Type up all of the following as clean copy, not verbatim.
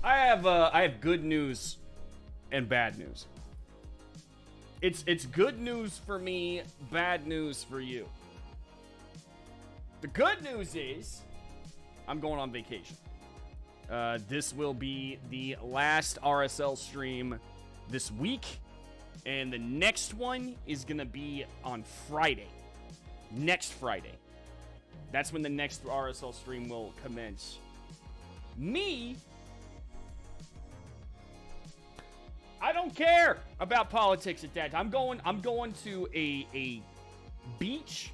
I have good news and bad news. It's good news for me, bad news for you. The good news is I'm going on vacation. This will be the last RSL stream this week, and the next one is gonna be on Friday. Next Friday. That's when the next RSL stream will commence. I don't care about politics at that time. I'm going to a beach.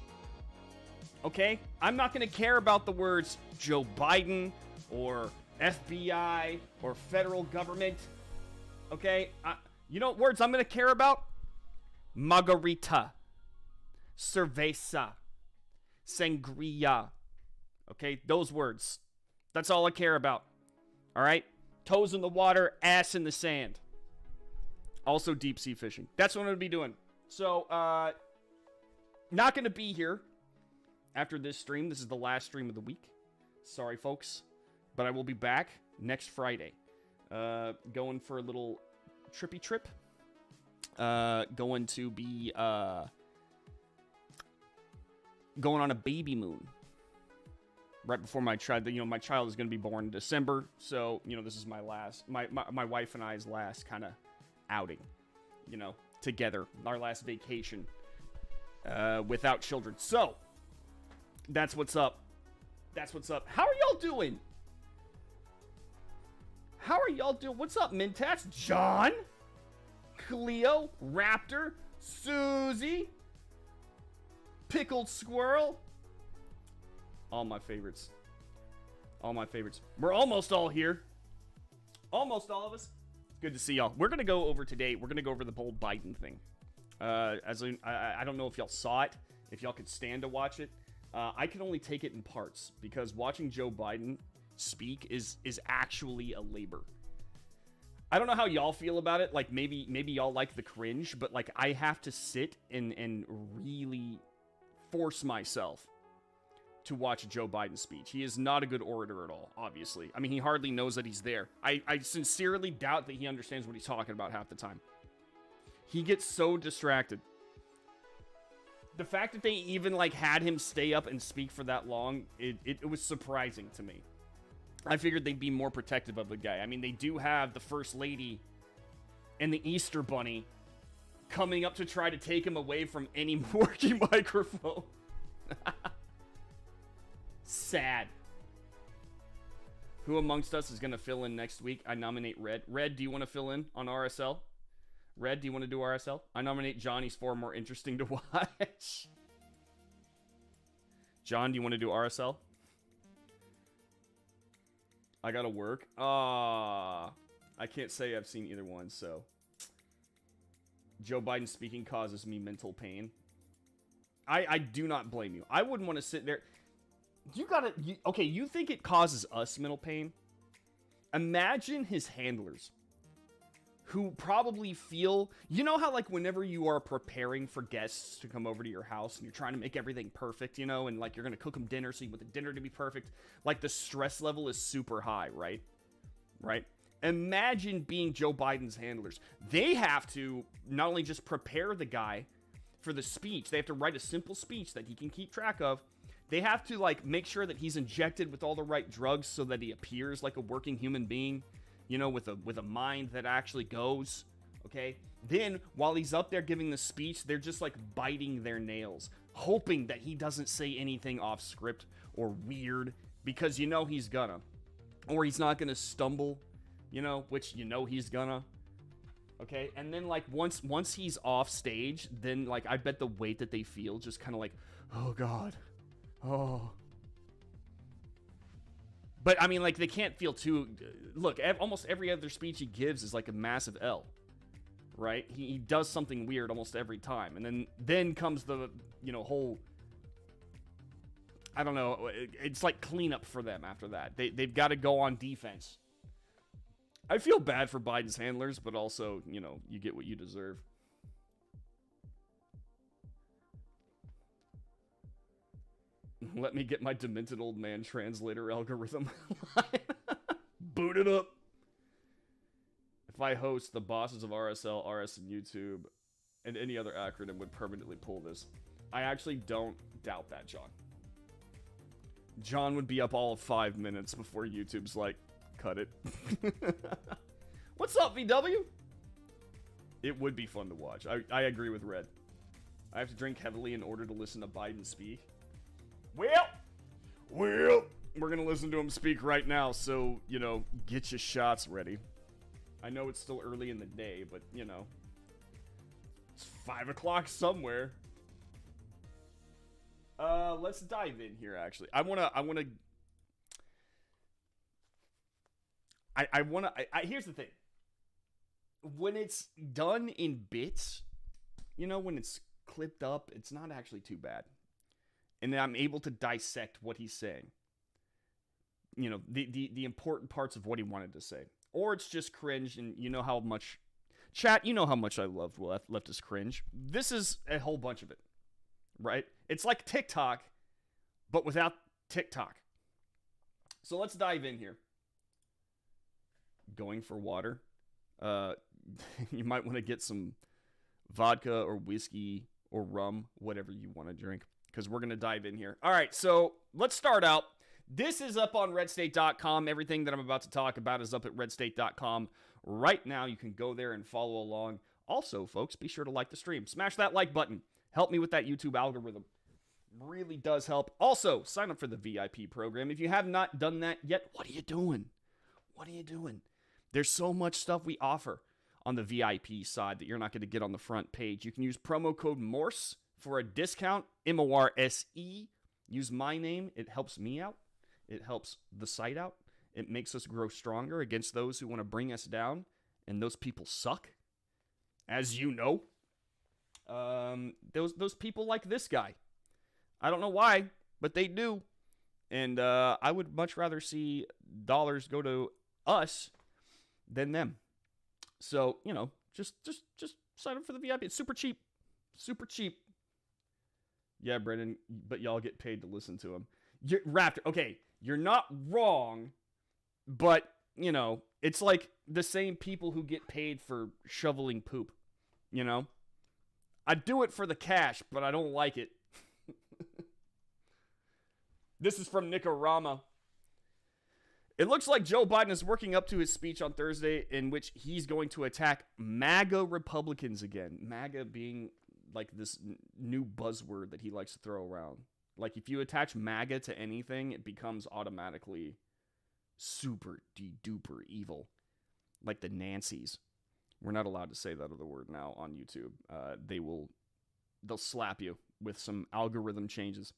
Okay? I'm not going to care about the words Joe Biden or FBI or federal government. Okay? You know what words I'm going to care about? Margarita. Cerveza. Sangria. Okay? Those words. That's all I care about. All right? Toes in the water, ass in the sand. Also deep sea fishing. That's what I'm going to be doing. So, not going to be here after this stream. This is the last stream of the week. Sorry, folks. But I will be back next Friday. Going for a little trippy trip. Going to be going on a baby moon. Right before my child, my child is going to be born in December. So, this is my last, my wife and I's last kind of outing, together. Our last vacation without children. So, that's what's up. That's what's up. How are y'all doing? What's up, Mintats? John? Cleo? Raptor? Susie? Pickled Squirrel? All my favorites. We're almost all here. Almost all of us. Good to see y'all. We're going to go over today. We're going to go over the whole Biden thing. I don't know if y'all saw it, if y'all could stand to watch it. I can only take it in parts because watching Joe Biden speak is actually a labor. I don't know how y'all feel about it. Like maybe y'all like the cringe, but like I have to sit and really force myself to watch Joe Biden's speech. He is not a good orator at all, obviously. I mean, he hardly knows that he's there. I sincerely doubt that he understands what he's talking about half the time. He gets so distracted. The fact that they even, had him stay up and speak for that long, it was surprising to me. I figured they'd be more protective of the guy. I mean, they do have the First Lady and the Easter Bunny coming up to try to take him away from any working microphone. Sad. Who amongst us is going to fill in next week? I nominate Red. Red, do you want to fill in on RSL? Red, do you want to do RSL? I nominate John. He's far more interesting to watch. John, do you want to do RSL? I gotta work. I can't say I've seen either one, so. Joe Biden speaking causes me mental pain. I do not blame you. I wouldn't want to sit there. Okay, you think it causes us mental pain? Imagine his handlers, who probably feel, how whenever you are preparing for guests to come over to your house and you're trying to make everything perfect, and you're going to cook them dinner so you want the dinner to be perfect, the stress level is super high, right? Right? Imagine being Joe Biden's handlers. They have to not only just prepare the guy for the speech, they have to write a simple speech that he can keep track of. They have to, make sure that he's injected with all the right drugs so that he appears like a working human being, with a mind that actually goes, okay? Then, while he's up there giving the speech, they're just, biting their nails, hoping that he doesn't say anything off script or weird, because he's gonna. Or he's not gonna stumble, which he's gonna. Okay? And then, once he's off stage, then, I bet the weight that they feel just kind of oh, God. Oh. But, I mean, they can't feel too... Look, almost every other speech he gives is, a massive L. Right? He does something weird almost every time. And then comes the, whole... I don't know. It's cleanup for them after that. They've got to go on defense. I feel bad for Biden's handlers, but also, you get what you deserve. Let me get my demented old man translator algorithm. Boot it up. If I host, the bosses of RSL, RS, and YouTube, and any other acronym would permanently pull this. I actually don't doubt that, John. John would be up all of 5 minutes before YouTube's like, cut it. What's up, VW? It would be fun to watch. I agree with Red. I have to drink heavily in order to listen to Biden speak. Well, we're going to listen to him speak right now, so, you know, get your shots ready. I know it's still early in the day, but, you know, it's 5 o'clock somewhere. Let's dive in here, actually. Here's the thing. When it's done in bits, you know, when it's clipped up, it's not actually too bad. And then I'm able to dissect what he's saying. You know, the important parts of what he wanted to say. Or it's just cringe, and you know how much... Chat, you know how much I love leftist cringe. This is a whole bunch of it. Right? It's like TikTok, but without TikTok. So let's dive in here. Going for water. You might want to get some vodka or whiskey or rum, whatever you want to drink, because we're going to dive in here. All right, so let's start out. This is up on redstate.com. Everything that I'm about to talk about is up at redstate.com right now. You can go there and follow along. Also, folks, be sure to like the stream. Smash that like button. Help me with that YouTube algorithm. Really does help. Also, sign up for the VIP program. If you have not done that yet, what are you doing? What are you doing? There's so much stuff we offer on the VIP side that you're not going to get on the front page. You can use promo code MORSE for a discount, MORSE. Use my name. It helps me out. It helps the site out. It makes us grow stronger against those who want to bring us down, and those people suck, as you know. Those people like this guy. I don't know why, but they do. And I would much rather see dollars go to us than them. So, you know, just sign up for the VIP. It's super cheap. Super cheap. Yeah, Brendan, but y'all get paid to listen to him. Raptor, okay, you're not wrong, but, you know, it's like the same people who get paid for shoveling poop, you know? I do it for the cash, but I don't like it. This is from Nicarama. It looks like Joe Biden is working up to his speech on Thursday in which he's going to attack MAGA Republicans again. MAGA being like this new buzzword that he likes to throw around. Like if you attach MAGA to anything, it becomes automatically super duper evil. Like the Nancys. We're not allowed to say that other word now on YouTube. They'll slap you with some algorithm changes.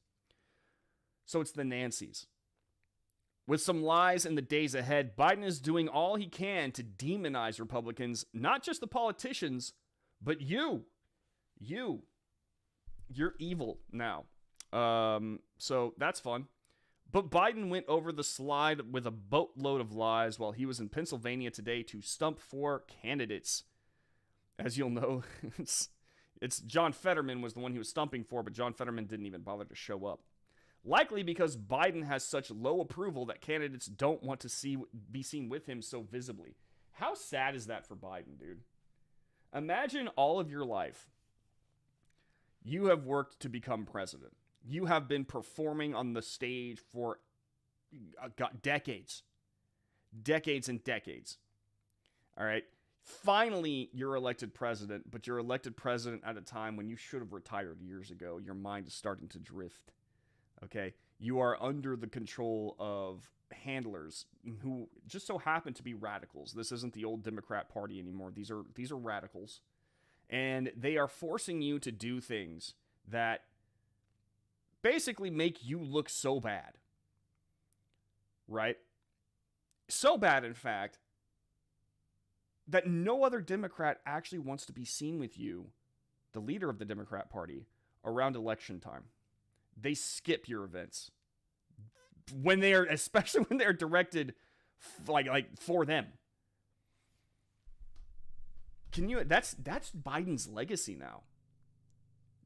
So it's the Nancys. With some lies in the days ahead, Biden is doing all he can to demonize Republicans, not just the politicians, but you. You're evil now. So that's fun. But Biden went over the slide with a boatload of lies while he was in Pennsylvania today to stump for candidates. As you'll know, it's John Fetterman was the one he was stumping for, but John Fetterman didn't even bother to show up. Likely because Biden has such low approval that candidates don't want to be seen with him so visibly. How sad is that for Biden, dude? Imagine all of your life. You have worked to become president. You have been performing on the stage for decades. Decades and decades. All right? Finally, you're elected president, but you're elected president at a time when you should have retired years ago. Your mind is starting to drift. Okay? You are under the control of handlers who just so happen to be radicals. This isn't the old Democrat Party anymore. These are radicals. And they are forcing you to do things that basically make you look so bad. Right? So bad, in fact, that no other Democrat actually wants to be seen with you, the leader of the Democrat Party, around election time. They skip your events. Especially when they're directed like for them. That's Biden's legacy now.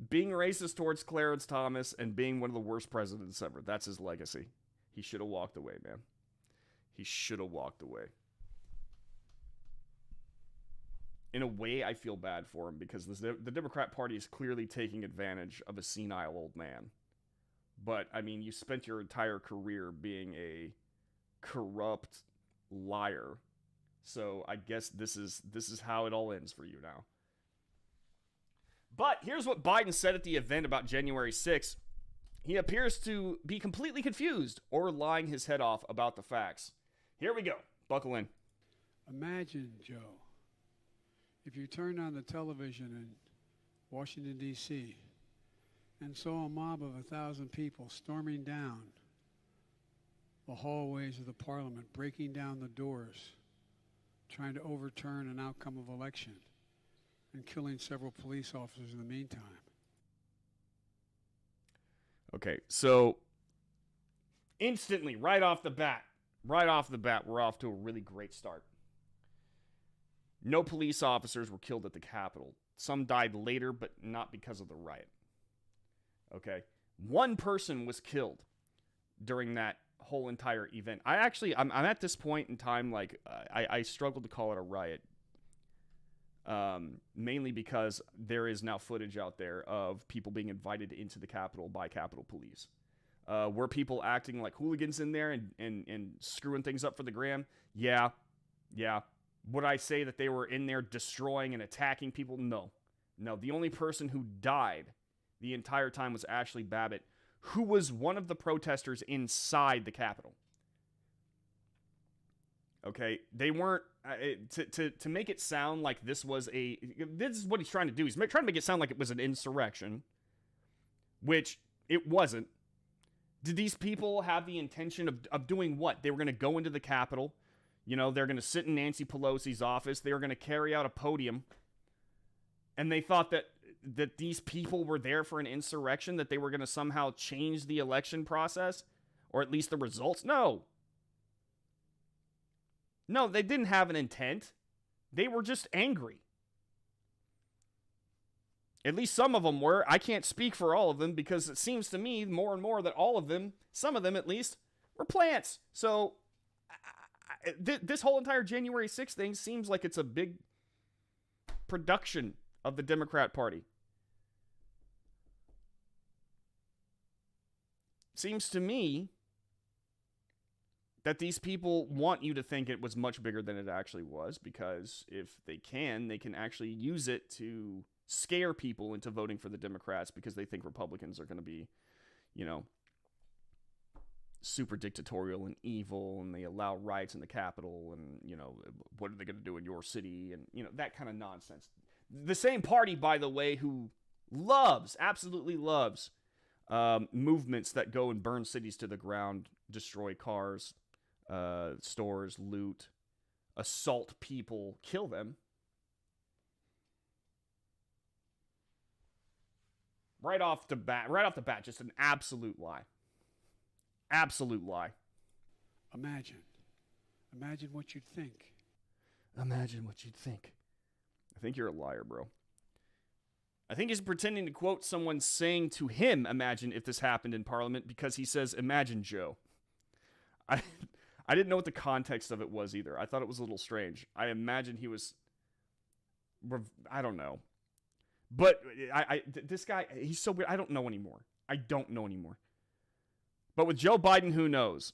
Being racist towards Clarence Thomas and being one of the worst presidents ever. That's his legacy. He should have walked away, man. He should have walked away. in a way, I feel bad for him because the Democrat Party is clearly taking advantage of a senile old man. But, I mean, you spent your entire career being a corrupt liar. So I guess this is how it all ends for you now. But here's what Biden said at the event about January 6th. He appears to be completely confused or lying his head off about the facts. Here we go. Buckle in. Imagine, Joe, if you turned on the television in Washington, D.C., and saw a mob of 1,000 people storming down the hallways of the parliament, breaking down the doors, trying to overturn an outcome of election, and killing several police officers in the meantime. Okay, so instantly, right off the bat, we're off to a really great start. No police officers were killed at the Capitol. Some died later, but not because of the riot. Okay, one person was killed during that whole entire event. I'm at this point in time, like, I struggle to call it a riot. Mainly because there is now footage out there of people being invited into the Capitol by Capitol Police. Were people acting like hooligans in there and screwing things up for the gram? Yeah. Would I say that they were in there destroying and attacking people? No. The only person who died the entire time was Ashley Babbitt, who was one of the protesters inside the Capitol. Okay, they weren't, to make it sound like this is what he's trying to do. He's trying to make it sound like it was an insurrection, which it wasn't. Did these people have the intention of doing what? They were going to go into the Capitol. You know, they're going to sit in Nancy Pelosi's office. They were going to carry out a podium. And they thought that these people were there for an insurrection, that they were going to somehow change the election process, or at least the results. No, they didn't have an intent. They were just angry. At least some of them were. I can't speak for all of them because it seems to me more and more that all of them, some of them at least, were plants. So this whole entire January 6th thing seems like it's a big production of the Democrat Party. Seems to me that these people want you to think it was much bigger than it actually was, because if they can actually use it to scare people into voting for the Democrats because they think Republicans are going to be, you know, super dictatorial and evil, and they allow riots in the Capitol, and, you know, what are they going to do in your city, and, you know, that kind of nonsense. The same party, by the way, who absolutely loves movements that go and burn cities to the ground, destroy cars, stores, loot, assault people, kill them. Right off the bat, just an absolute lie. Absolute lie. Imagine what you'd think. Imagine what you'd think. I think you're a liar, bro. I think he's pretending to quote someone saying to him, imagine if this happened in Parliament, because he says, imagine Joe. I didn't know what the context of it was either. I thought it was a little strange. I imagine he was, I don't know. But this guy, he's so weird. I don't know anymore. But with Joe Biden, who knows?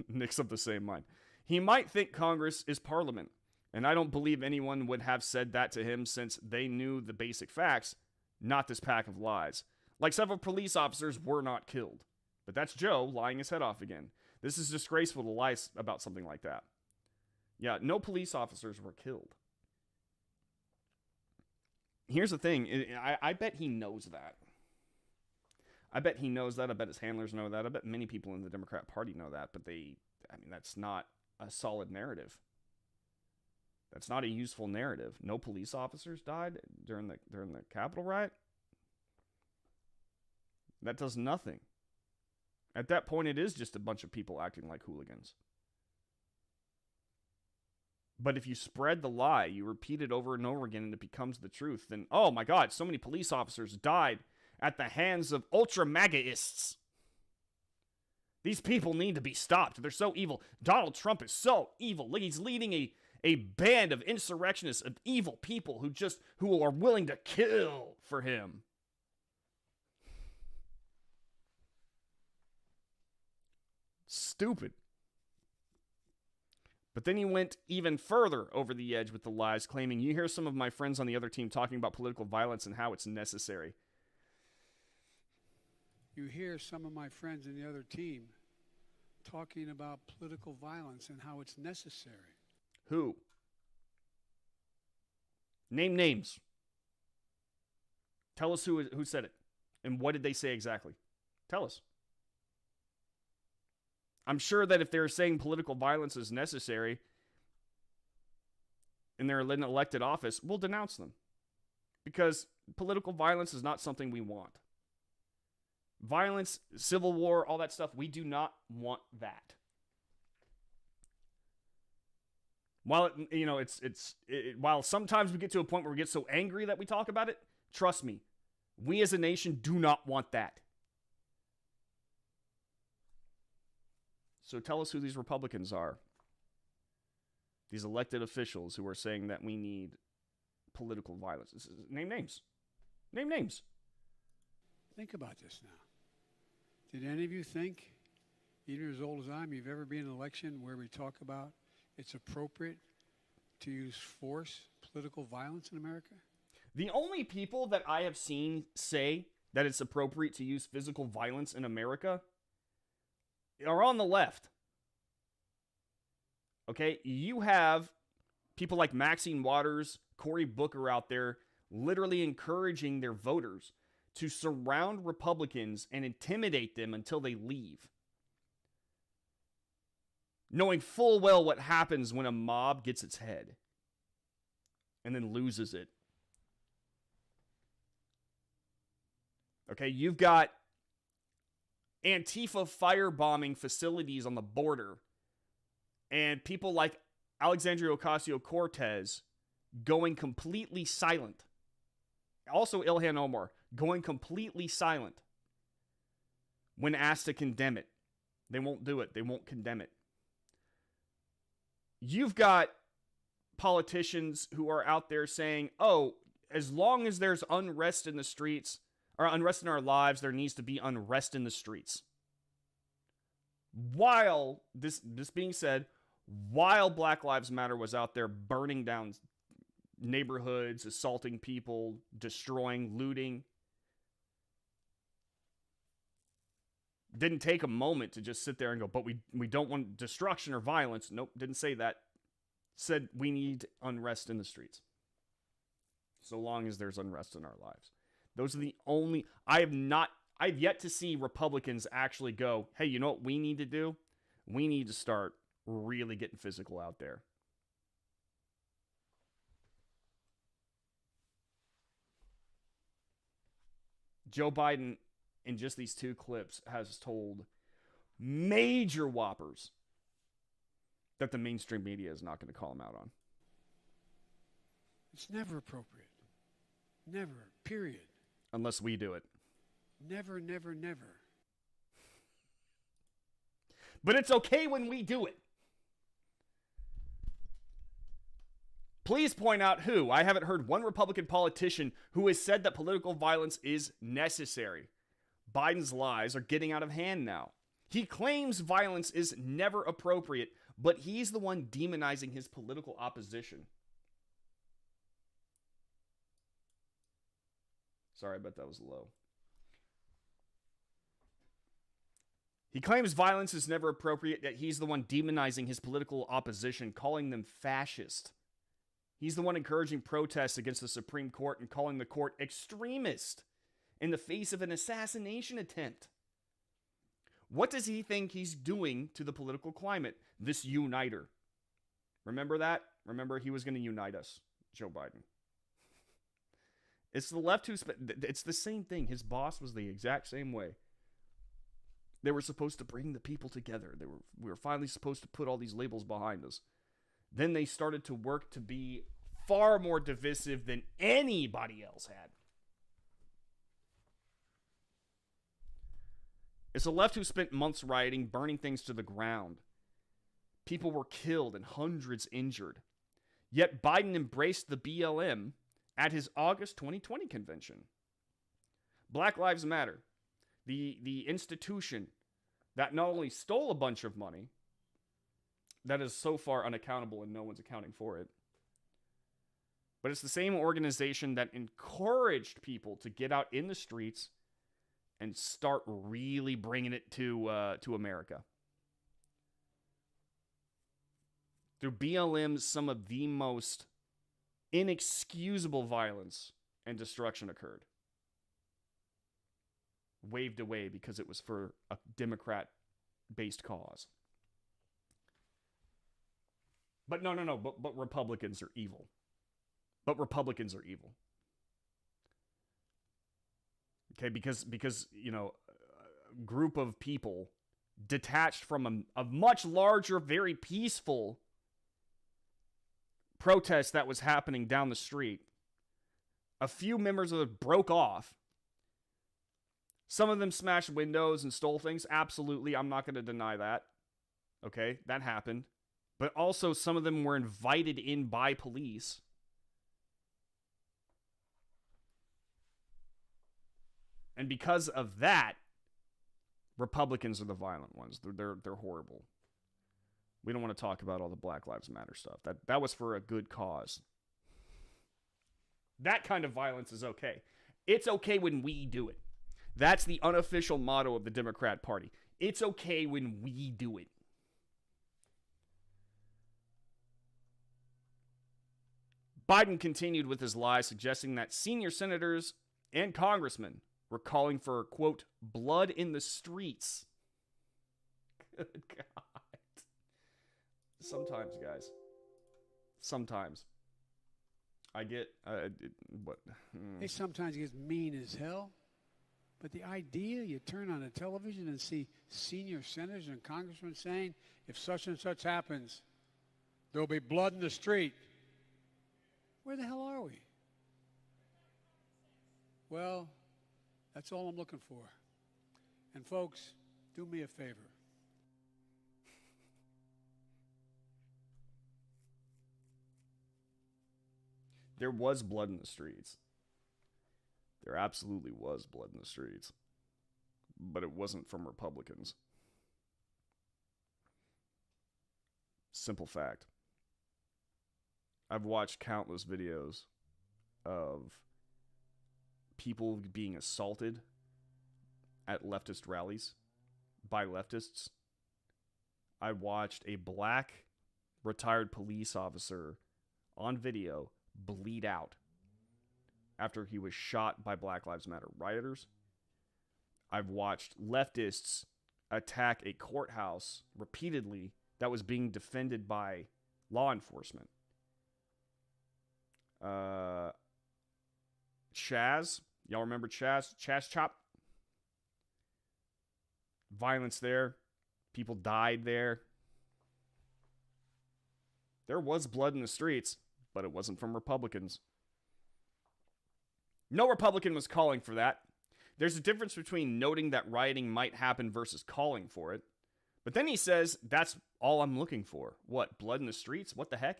Nick's of the same mind. He might think Congress is Parliament. And I don't believe anyone would have said that to him, since they knew the basic facts, not this pack of lies. Like, several police officers were not killed. But that's Joe lying his head off again. This is disgraceful to lie about something like that. Yeah, no police officers were killed. Here's the thing. I bet he knows that. I bet his handlers know that. I bet many people in the Democrat Party know that. But that's not a solid narrative. That's not a useful narrative. No police officers died during the Capitol riot. That does nothing. At that point, it is just a bunch of people acting like hooligans. But if you spread the lie, you repeat it over and over again, and it becomes the truth, then, oh my God, so many police officers died at the hands of ultra-MAGAists. These people need to be stopped. They're so evil. Donald Trump is so evil. He's leading A band of insurrectionists, of evil people who are willing to kill for him. Stupid. But then he went even further over the edge with the lies, claiming, you hear some of my friends on the other team talking about political violence and how it's necessary. You hear some of my friends in the other team talking about political violence and how it's necessary. Who? Name names. Tell us who said it. And what did they say exactly? Tell us. I'm sure that if they're saying political violence is necessary and they're in elected office, we'll denounce them. Because political violence is not something we want. Violence, civil war, all that stuff, we do not want that. While while sometimes we get to a point where we get so angry that we talk about it, trust me, we as a nation do not want that. So tell us who these Republicans are. These elected officials who are saying that we need political violence. Name names. Name names. Think about this now. Did any of you think, even as old as I am, you've ever been in an election where we talk about it's appropriate to use force, political violence in America? The only people that I have seen say that it's appropriate to use physical violence in America are on the left. Okay? You have people like Maxine Waters, Cory Booker out there literally encouraging their voters to surround Republicans and intimidate them until they leave. Knowing full well what happens when a mob gets its head and then loses it. Okay, you've got Antifa firebombing facilities on the border, and people like Alexandria Ocasio-Cortez going completely silent. Also Ilhan Omar going completely silent when asked to condemn it. They won't do it. They won't condemn it. You've got politicians who are out there saying, oh, as long as there's unrest in the streets, or unrest in our lives, there needs to be unrest in the streets. While, this being said, while Black Lives Matter was out there burning down neighborhoods, assaulting people, destroying, looting, didn't take a moment to just sit there and go, but we don't want destruction or violence. Nope, didn't say that. Said we need unrest in the streets. So long as there's unrest in our lives. Those are the only... I've yet to see Republicans actually go, hey, you know what we need to do? We need to start really getting physical out there. Joe Biden, in just these two clips, has told major whoppers that the mainstream media is not going to call him out on. It's never appropriate. Never. Period. Unless we do it. Never, never, never. But it's okay when we do it. Please point out who. I haven't heard one Republican politician who has said that political violence is necessary. Biden's lies are getting out of hand now. He claims violence is never appropriate, but he's the one demonizing his political opposition. Sorry, I bet that was low. He claims violence is never appropriate, yet he's the one demonizing his political opposition, calling them fascist. He's the one encouraging protests against the Supreme Court and calling the court extremist in the face of an assassination attempt. What does he think he's doing to the political climate? This uniter. Remember that? Remember he was going to unite us, Joe Biden. It's the left it's the same thing. His boss was the exact same way. They were supposed to bring the people together. We were finally supposed to put all these labels behind us. Then they started to work to be far more divisive than anybody else had. It's the left who spent months rioting, burning things to the ground. People were killed and hundreds injured. Yet Biden embraced the BLM at his August 2020 convention. Black Lives Matter, the institution that not only stole a bunch of money, that is so far unaccountable and no one's accounting for it, but it's the same organization that encouraged people to get out in the streets and start really bringing it to America. Through BLM, some of the most inexcusable violence and destruction occurred. Waved away because it was for a Democrat-based cause. But no. But Republicans are evil. But Republicans are evil. Okay, because you know, a group of people detached from a much larger, very peaceful protest that was happening down the street. A few members of it broke off. Some of them smashed windows and stole things. Absolutely, I'm not going to deny that. Okay, that happened. But also, some of them were invited in by police. And because of that, Republicans are the violent ones. They're horrible. We don't want to talk about all the Black Lives Matter stuff. That was for a good cause. That kind of violence is okay. It's okay when we do it. That's the unofficial motto of the Democrat Party. It's okay when we do it. Biden continued with his lie, suggesting that senior senators and congressmen were calling for, quote, blood in the streets. Good God. Sometimes, guys. Sometimes. I get, what? They sometimes get mean as hell. But the idea, you turn on the television and see senior senators and congressmen saying, if such and such happens, there'll be blood in the street. Where the hell are we? Well, that's all I'm looking for. And folks, do me a favor. There was blood in the streets. There absolutely was blood in the streets. But it wasn't from Republicans. Simple fact. I've watched countless videos of people being assaulted at leftist rallies by leftists. I watched a black retired police officer on video bleed out after he was shot by Black Lives Matter rioters. I've watched leftists attack a courthouse repeatedly that was being defended by law enforcement. Chaz, y'all remember Chaz? Chaz Chop? Violence there. People died there. There was blood in the streets, but it wasn't from Republicans. No Republican was calling for that. There's a difference between noting that rioting might happen versus calling for it. But then he says, that's all I'm looking for. What, blood in the streets? What the heck?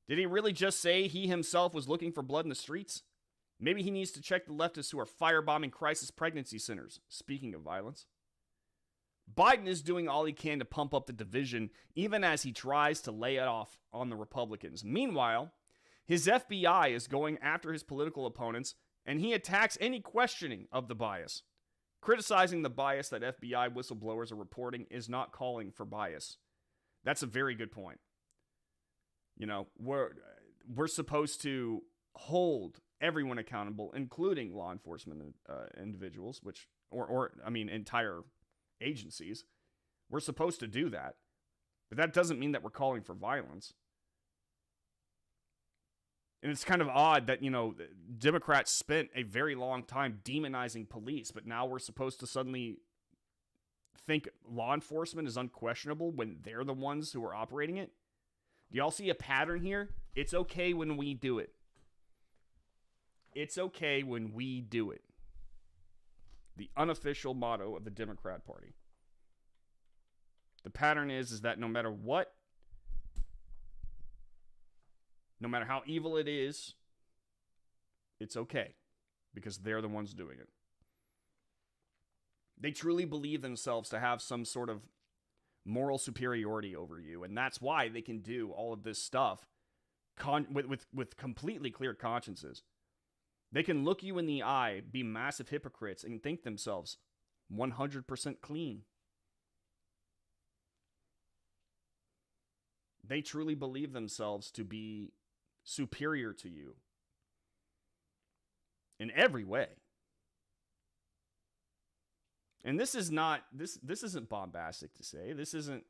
Did he really just say he himself was looking for blood in the streets? Maybe he needs to check the leftists who are firebombing crisis pregnancy centers. Speaking of violence. Biden is doing all he can to pump up the division, even as he tries to lay it off on the Republicans. Meanwhile, his FBI is going after his political opponents, and he attacks any questioning of the bias. Criticizing the bias that FBI whistleblowers are reporting is not calling for bias. That's a very good point. You know, we're supposed to hold everyone accountable, including law enforcement individuals, or entire agencies. We're supposed to do that. But that doesn't mean that we're calling for violence. And it's kind of odd that, you know, Democrats spent a very long time demonizing police, but now we're supposed to suddenly think law enforcement is unquestionable when they're the ones who are operating it. Do y'all see a pattern here? It's okay when we do it. It's okay when we do it. The unofficial motto of the Democrat Party. The pattern is that no matter what No matter how evil it is, it's okay because they're the ones doing it. They truly believe themselves to have some sort of moral superiority over you, and that's why they can do all of this stuff with completely clear consciences. They can look you in the eye, be massive hypocrites, and think themselves 100% clean. They truly believe themselves to be superior to you in every way. And this is not, this isn't bombastic to say. This isn't,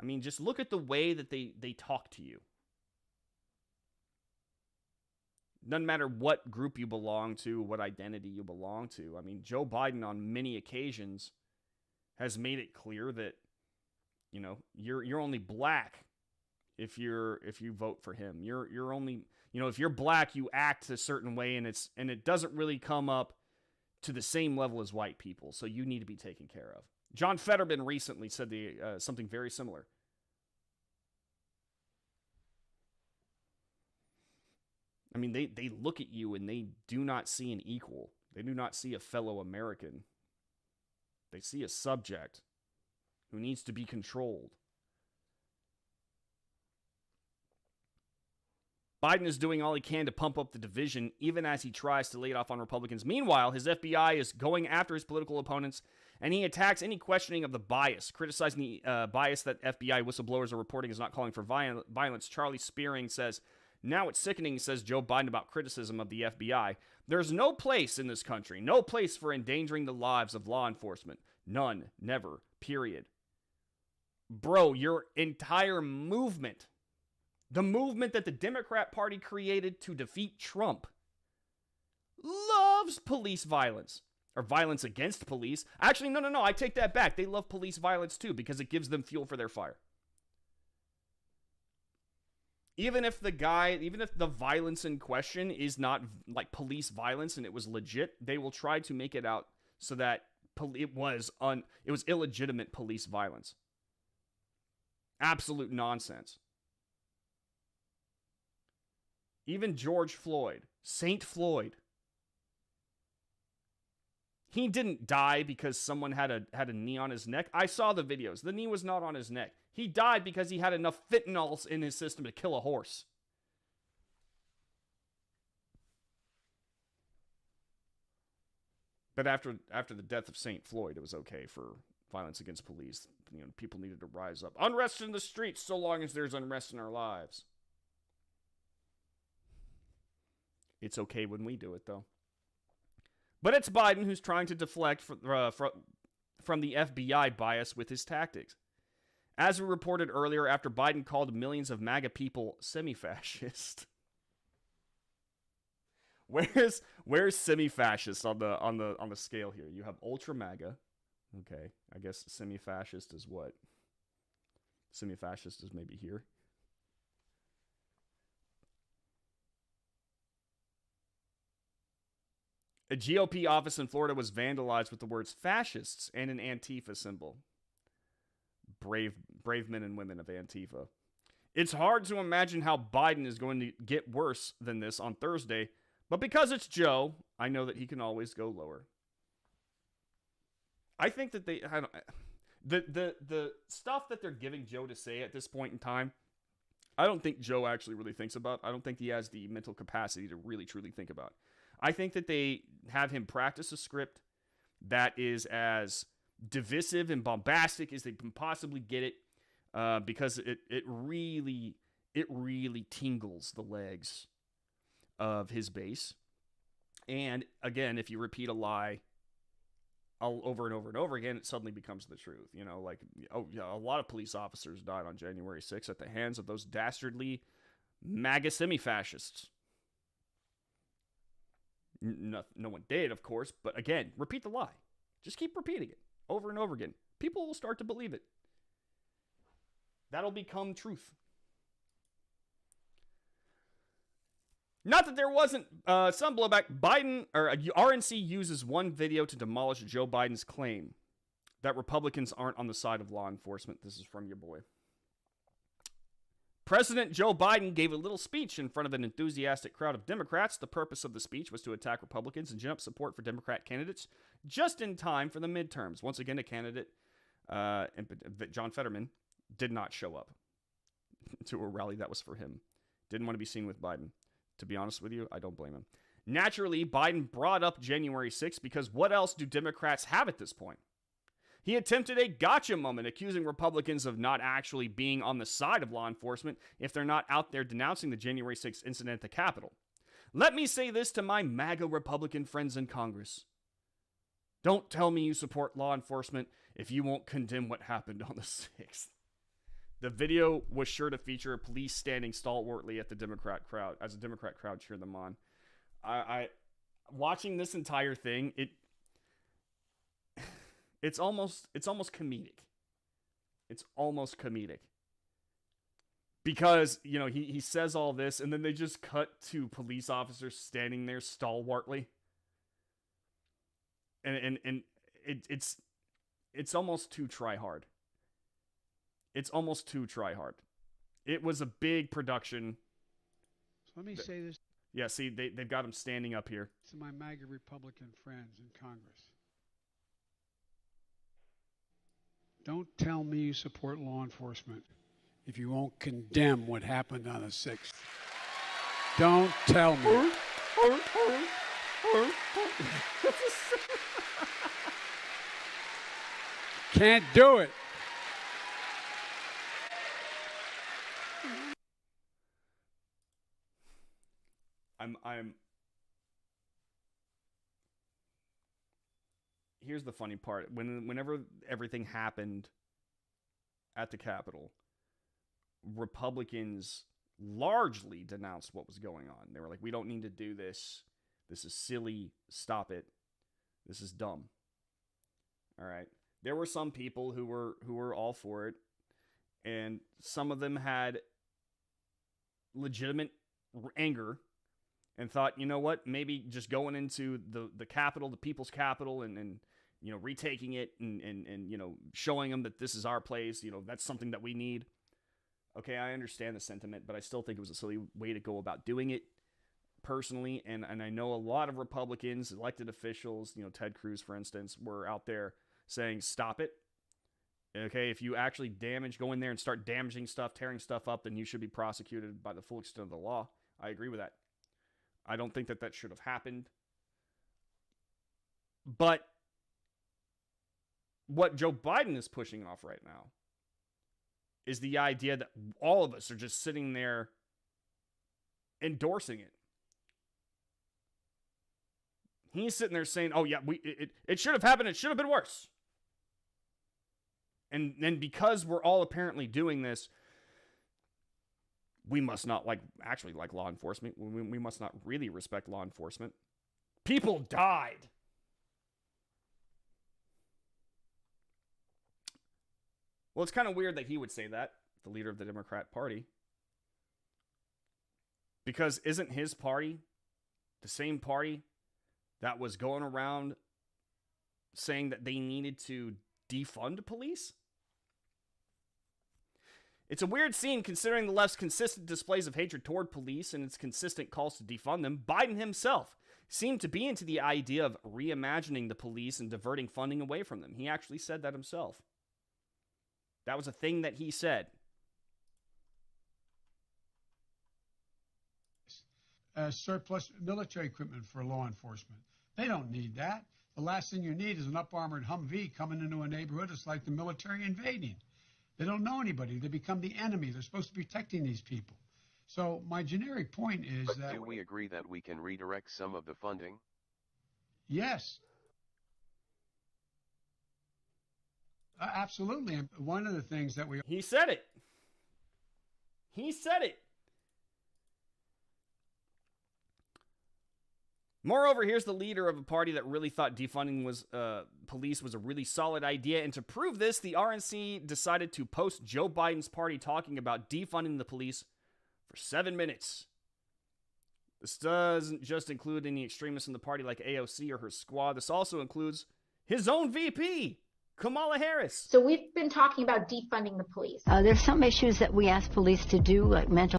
I mean, just look at the way that they talk to you. Doesn't matter what group you belong to, what identity you belong to. I mean, Joe Biden on many occasions has made it clear that, you know, you're only black if you vote for him. You're only, you know, if you're black, you act a certain way, and it doesn't really come up to the same level as white people, so you need to be taken care of. John Fetterman recently said something very similar. I mean, they look at you and they do not see an equal. They do not see a fellow American. They see a subject who needs to be controlled. Biden is doing all he can to pump up the division, even as he tries to lay it off on Republicans. Meanwhile, his FBI is going after his political opponents, and he attacks any questioning of the bias, criticizing the bias that FBI whistleblowers are reporting is not calling for violence. Charlie Spearing says, "Now it's sickening," says Joe Biden about criticism of the FBI. "There's no place in this country, no place for endangering the lives of law enforcement. None, never, period." Bro, your entire movement, the movement that the Democrat Party created to defeat Trump, loves police violence. Or violence against police. Actually, no, I take that back. They love police violence too because it gives them fuel for their fire. Even if the violence in question is not like police violence and it was legit, they will try to make it out so that it was illegitimate police violence. Absolute nonsense. Even George Floyd, Saint Floyd, he didn't die because someone had a knee on his neck. I saw the videos. The knee was not on his neck. He died because he had enough fentanyl in his system to kill a horse. But after the death of Saint Floyd, it was okay for violence against police. You know, people needed to rise up. Unrest in the streets, so long as there's unrest in our lives. It's okay when we do it, though. But it's Biden who's trying to deflect from the FBI bias with his tactics. As we reported earlier, after Biden called millions of MAGA people semi-fascist. Where's semi-fascist on the scale here? You have ultra MAGA. Okay, I guess semi-fascist is what? Semi-fascist is maybe here. A GOP office in Florida was vandalized with the words fascists and an Antifa symbol. Brave men and women of Antifa. It's hard to imagine how Biden is going to get worse than this on Thursday, but because it's Joe, I know that he can always go lower. I think that the stuff that they're giving Joe to say at this point in time, I don't think Joe actually really thinks about. I don't think he has the mental capacity to really truly think about. I think that they have him practice a script that is as divisive and bombastic as they can possibly get it, because it really tingles the legs of his base. And again, if you repeat a lie over and over and over again, it suddenly becomes the truth. You know, like, oh yeah, a lot of police officers died on January 6th at the hands of those dastardly MAGA semi-fascists. No one did, of course, but again, repeat the lie. Just keep repeating it over and over again. People will start to believe it. That'll become truth. Not that there wasn't some blowback. Biden or RNC uses one video to demolish Joe Biden's claim that Republicans aren't on the side of law enforcement. This is from your boy. President Joe Biden gave a little speech in front of an enthusiastic crowd of Democrats. The purpose of the speech was to attack Republicans and gin up support for Democrat candidates just in time for the midterms. Once again, a candidate, John Fetterman, did not show up to a rally that was for him. Didn't want to be seen with Biden. To be honest with you, I don't blame him. Naturally, Biden brought up January 6th because what else do Democrats have at this point? He attempted a gotcha moment, accusing Republicans of not actually being on the side of law enforcement if they're not out there denouncing the January 6th incident at the Capitol. Let me say this to my MAGA Republican friends in Congress. Don't tell me you support law enforcement if you won't condemn what happened on the 6th. The video was sure to feature police standing stalwartly at the Democrat crowd, as a Democrat crowd cheered them on. I watching this entire thing, it's almost comedic. It's almost comedic. Because, you know, he says all this and then they just cut to police officers standing there stalwartly. And it's almost too try hard. It's almost too try hard. It was a big production. So let me say this. Yeah, see, they've got him standing up here. To my MAGA Republican friends in Congress. Don't tell me you support law enforcement if you won't condemn what happened on the 6th. Don't tell me. Can't do it. Here's the funny part. Whenever everything happened at the Capitol, Republicans largely denounced what was going on. They were like, we don't need to do this. This is silly. Stop it. This is dumb. All right. There were some people who were all for it, and some of them had legitimate anger and thought, you know what, maybe just going into the capital, the people's capital, and you know, retaking it and you know, showing them that this is our place, you know, that's something that we need. Okay, I understand the sentiment, but I still think it was a silly way to go about doing it, personally. And I know a lot of Republicans, elected officials, you know, Ted Cruz, for instance, were out there saying, stop it. Okay, if you actually go in there and start damaging stuff, tearing stuff up, then you should be prosecuted by the full extent of the law. I agree with that. I don't think that should have happened. But what Joe Biden is pushing off right now is the idea that all of us are just sitting there endorsing it. He's sitting there saying, oh yeah, it should have happened. It should have been worse. And because we're all apparently doing this, we must not like law enforcement. We must not really respect law enforcement. People died. Well, it's kind of weird that he would say that, the leader of the Democrat Party. Because isn't his party the same party that was going around saying that they needed to defund police? It's a weird scene considering the left's consistent displays of hatred toward police and its consistent calls to defund them. Biden himself seemed to be into the idea of reimagining the police and diverting funding away from them. He actually said that himself. That was a thing that he said. Surplus military equipment for law enforcement. They don't need that. The last thing you need is an up-armored Humvee coming into a neighborhood. It's like the military invading. They don't know anybody. They become the enemy. They're supposed to be protecting these people. So my generic point is that... Do we agree that we can redirect some of the funding? Yes. Absolutely. And one of the things that we... He said it. He said it. Moreover, here's the leader of a party that really thought defunding police was a really solid idea. And to prove this, the RNC decided to post Joe Biden's party talking about defunding the police for 7 minutes. This doesn't just include any extremists in the party like AOC or her squad. This also includes his own VP, Kamala Harris. So we've been talking about defunding the police. There's some issues that we ask police to do, like mental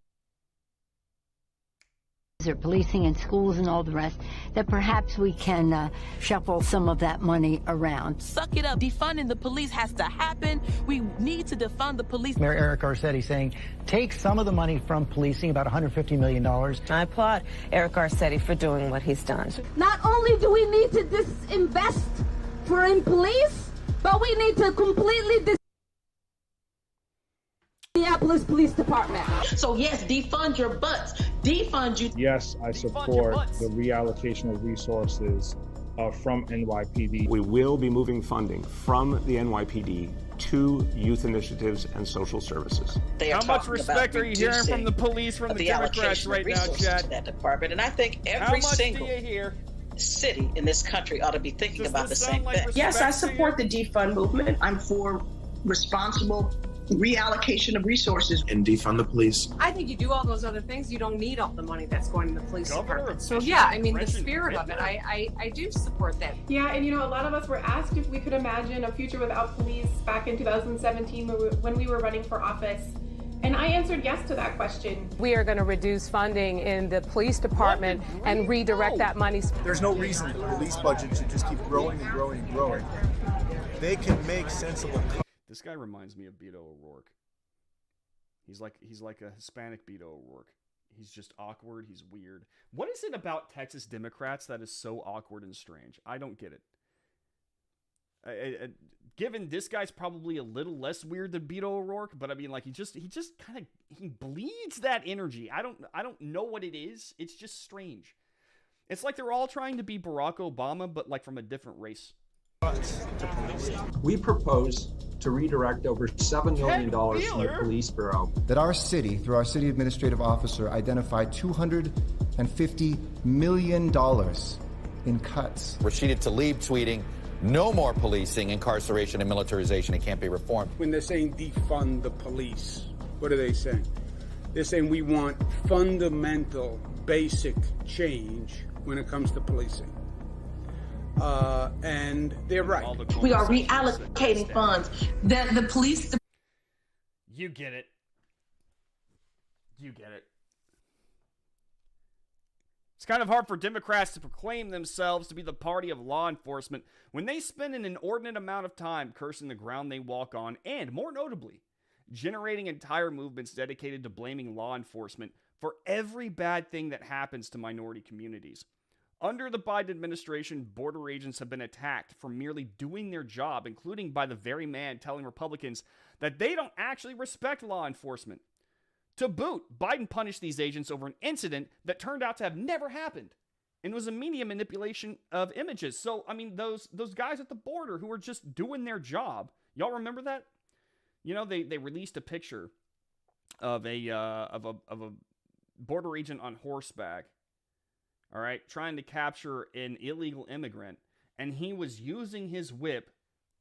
or policing in schools and all the rest, that perhaps we can shuffle some of that money around. Suck it up. Defunding the police has to happen. We need to defund the police. Mayor Eric Garcetti saying, take some of the money from policing, about $150 million. I applaud Eric Garcetti for doing what he's done. Not only do we need to disinvest in police, but we need to completely Minneapolis Police Department. So yes, defund your butts. Defund you. Yes, I support the reallocation of resources from NYPD. We will be moving funding from the NYPD to youth initiatives and social services. How much respect are you hearing from the police, from the Democrats right now, Chad? That department, and I think every single city in this country ought to be thinking about the same thing. Yes, I support the defund movement. I'm for responsible reallocation of resources. And defund the police. I think you do all those other things, you don't need all the money that's going to the police department. So yeah, I mean, the spirit of it, I do support that. Yeah, and you know, a lot of us were asked if we could imagine a future without police back in 2017 when we were running for office. And I answered yes to that question. We are going to reduce funding in the police department and redirect that money. There's no reason the police budget should just keep growing and growing and growing. They can make sensible cuts. This guy reminds me of Beto O'Rourke. He's like a Hispanic Beto O'Rourke. He's just awkward. He's weird. What is it about Texas Democrats that is so awkward and strange? I don't get it. Given this guy's probably a little less weird than Beto O'Rourke, but I mean, like he just kind of he bleeds that energy. I don't know what it is. It's just strange. It's like they're all trying to be Barack Obama, but like from a different race. We propose to redirect over $7 million from the police bureau. That our city, through our city administrative officer, identified $250 million in cuts. Rashida Tlaib tweeting, no more policing, incarceration, and militarization. It can't be reformed. When they're saying defund the police, what are they saying? They're saying we want fundamental, basic change when it comes to policing. And they're right. We are reallocating funds. The police... You get it. You get it. It's kind of hard for Democrats to proclaim themselves to be the party of law enforcement when they spend an inordinate amount of time cursing the ground they walk on and, more notably, generating entire movements dedicated to blaming law enforcement for every bad thing that happens to minority communities. Under the Biden administration, border agents have been attacked for merely doing their job, including by the very man telling Republicans that they don't actually respect law enforcement. To boot, Biden punished these agents over an incident that turned out to have never happened and was a media manipulation of images. So, I mean, those guys at the border who were just doing their job, y'all remember that? You know, they released a picture of a border agent on horseback, all right, trying to capture an illegal immigrant, and he was using his whip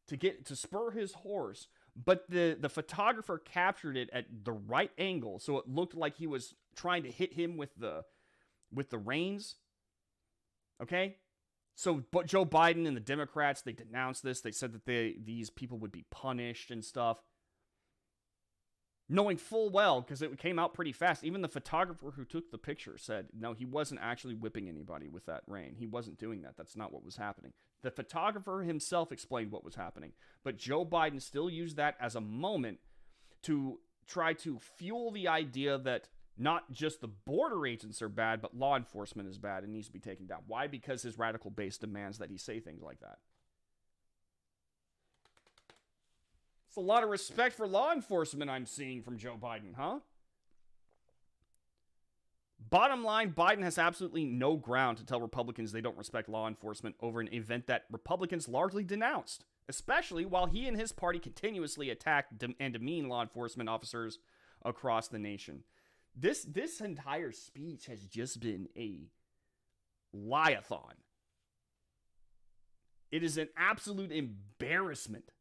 to spur his horse, but the photographer captured it at the right angle, so it looked like he was trying to hit him with the reins. Okay? So, but Joe Biden and the Democrats, they denounced this. They said that these people would be punished and stuff. Knowing full well, because it came out pretty fast, even the photographer who took the picture said, no, he wasn't actually whipping anybody with that rein. He wasn't doing that. That's not what was happening. The photographer himself explained what was happening. But Joe Biden still used that as a moment to try to fuel the idea that not just the border agents are bad, but law enforcement is bad and needs to be taken down. Why? Because his radical base demands that he say things like that. It's a lot of respect for law enforcement I'm seeing from Joe Biden, huh? Bottom line, Biden has absolutely no ground to tell Republicans they don't respect law enforcement over an event that Republicans largely denounced, especially while he and his party continuously attack and demean law enforcement officers across the nation. This entire speech has just been a lie-a-thon. It is an absolute embarrassment.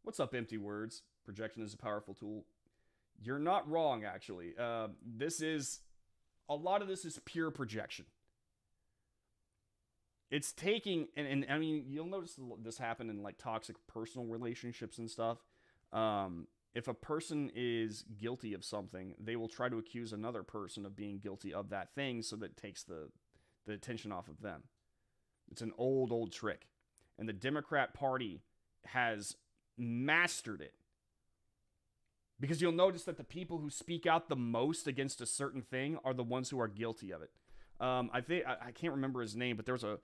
What's up, empty words? Projection is a powerful tool. You're not wrong, actually. A lot of this is pure projection. It's taking, and I mean, you'll notice this happen in like toxic personal relationships and stuff. If a person is guilty of something, they will try to accuse another person of being guilty of that thing so that it takes the attention off of them. It's an old trick. And the Democrat Party has mastered it. Because you'll notice that the people who speak out the most against a certain thing are the ones who are guilty of it. I can't remember his name, but there was a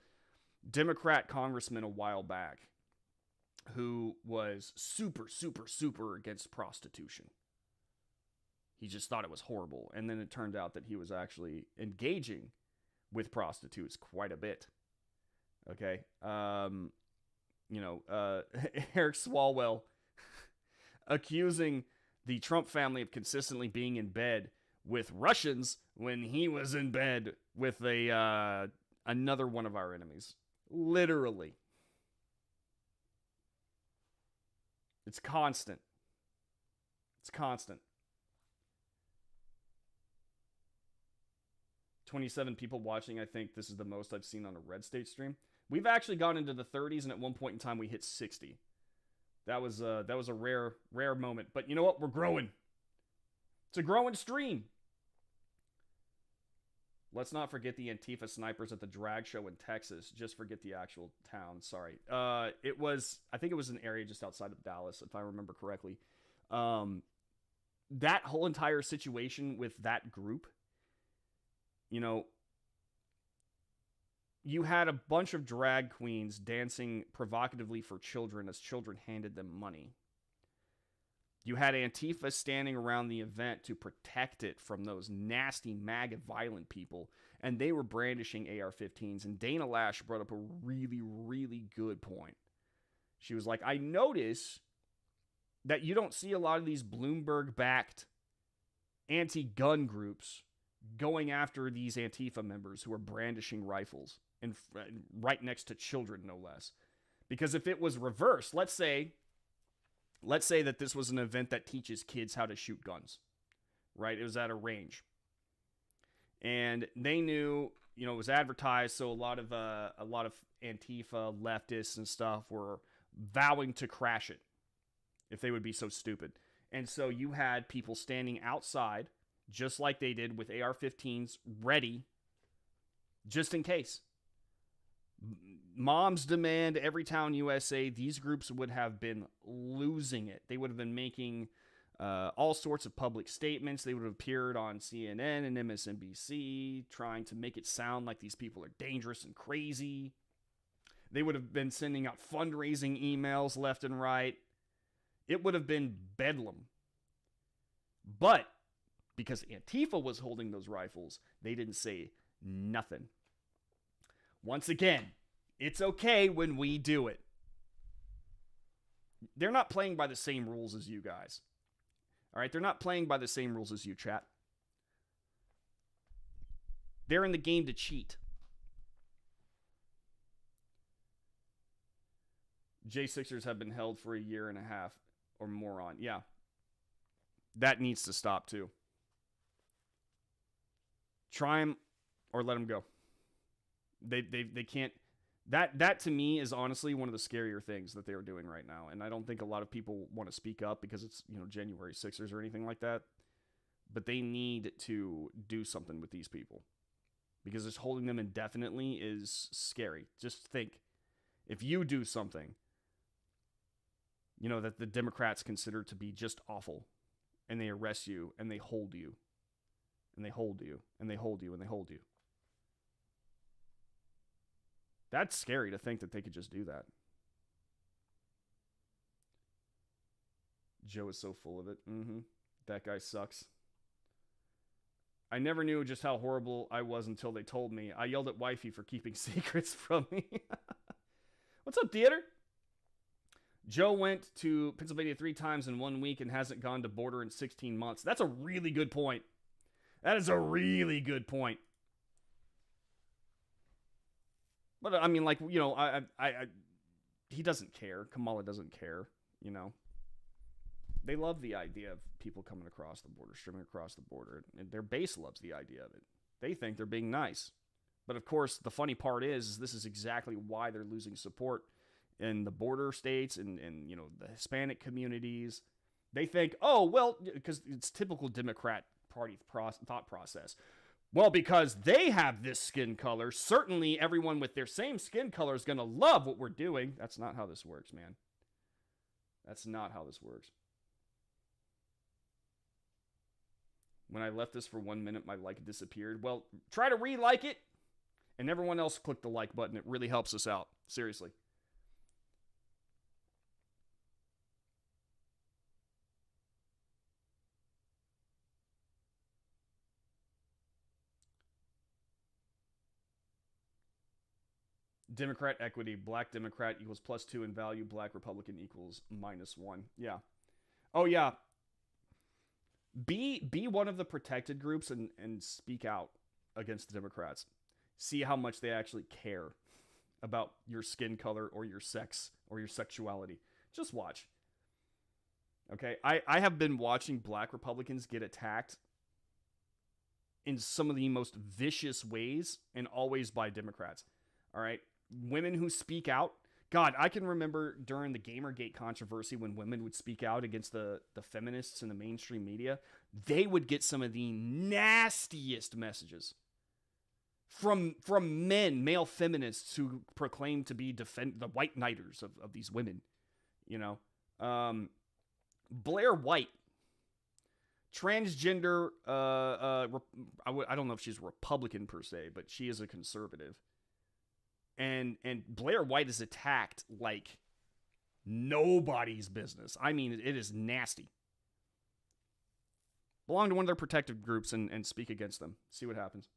Democrat congressman a while back who was super against prostitution. He just thought it was horrible. And then it turned out that he was actually engaging with prostitutes quite a bit. Okay. Eric Swalwell accusing the Trump family of consistently being in bed with Russians when he was in bed with another one of our enemies. Literally. It's constant. It's constant. 27 people watching. I think this is the most I've seen on a Red State stream. We've actually gone into the 30s, and at one point in time we hit 60. That was a rare moment. But you know what? We're growing. It's a growing stream. Let's not forget the Antifa snipers at the drag show in Texas. Just forget the actual town. Sorry. I think it was an area just outside of Dallas, if I remember correctly. That whole entire situation with that group, you had a bunch of drag queens dancing provocatively for children as children handed them money. You had Antifa standing around the event to protect it from those nasty MAGA violent people, and they were brandishing AR-15s, and Dana Lash brought up a really, really good point. She was like, I notice that you don't see a lot of these Bloomberg-backed anti-gun groups going after these Antifa members who are brandishing rifles, and right next to children, no less. Because if it was reversed, let's say that this was an event that teaches kids how to shoot guns, right? It was at a range. And they knew, it was advertised, so a lot of Antifa leftists and stuff were vowing to crash it if they would be so stupid. And so you had people standing outside, just like they did with AR-15s, ready, just in case. Moms Demand, Everytown USA, these groups would have been losing it. They would have been making all sorts of public statements. They would have appeared on CNN and MSNBC, trying to make it sound like these people are dangerous and crazy. They would have been sending out fundraising emails left and right. It would have been bedlam. But because Antifa was holding those rifles, they didn't say nothing. Once again, it's okay when we do it. They're not playing by the same rules as you guys. All right? They're not playing by the same rules as you, chat. They're in the game to cheat. J6ers have been held for a year and a half or more on. Yeah. That needs to stop too. Try them or let them go. They can't. That to me is honestly one of the scarier things that they are doing right now. And I don't think a lot of people want to speak up because it's, January 6ers or anything like that. But they need to do something with these people. Because just holding them indefinitely is scary. Just think, if you do something, that the Democrats consider to be just awful, and they arrest you, and they hold you, and they hold you, and they hold you, and they hold you. That's scary to think that they could just do that. Joe is so full of it. That guy sucks. I never knew just how horrible I was until they told me. I yelled at wifey for keeping secrets from me. What's up, theater? Joe went to Pennsylvania 3 times in 1 week and hasn't gone to border in 16 months. That's a really good point. That is a really good point. But I mean, like, he doesn't care. Kamala doesn't care, They love the idea of people coming across the border, streaming across the border. And their base loves the idea of it. They think they're being nice. But of course, the funny part is this is exactly why they're losing support in the border states and the Hispanic communities. They think, oh, well, because it's typical Democrat Party thought process. Well, because they have this skin color, certainly everyone with their same skin color is going to love what we're doing. That's not how this works, man. That's not how this works. When I left this for 1 minute, my like disappeared. Well, try to re-like it, and everyone else click the like button. It really helps us out. Seriously. Democrat equity, black Democrat equals +2 in value, black Republican equals -1. Yeah. Oh, yeah. Be one of the protected groups and speak out against the Democrats. See how much they actually care about your skin color or your sex or your sexuality. Just watch. Okay? I have been watching black Republicans get attacked in some of the most vicious ways and always by Democrats. All right? Women who speak out. God, I can remember during the Gamergate controversy when women would speak out against the feminists in the mainstream media, they would get some of the nastiest messages from men, male feminists who proclaim to be the white knighters of these women. Blair White, transgender, I don't know if she's a Republican per se, but she is a conservative. And Blair White is attacked like nobody's business. I mean, it is nasty. Belong to one of their protective groups and speak against them. See what happens.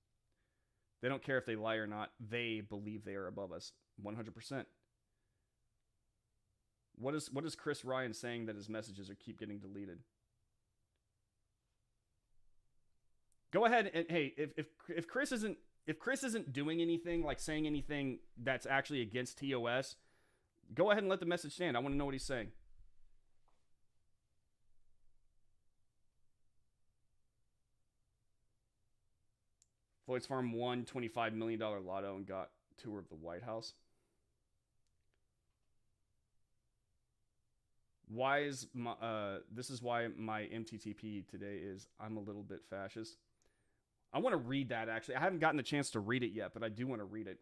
They don't care if they lie or not. They believe they are above us. 100%. What is Chris Ryan saying that his messages keep getting deleted? Go ahead and, hey, if Chris isn't doing anything, like saying anything that's actually against TOS, go ahead and let the message stand. I want to know what he's saying. Floyd's Farm won $25 million lotto and got tour of the White House. This is why my MTTP today is I'm a little bit fascist. I want to read that, actually. I haven't gotten the chance to read it yet, but I do want to read it.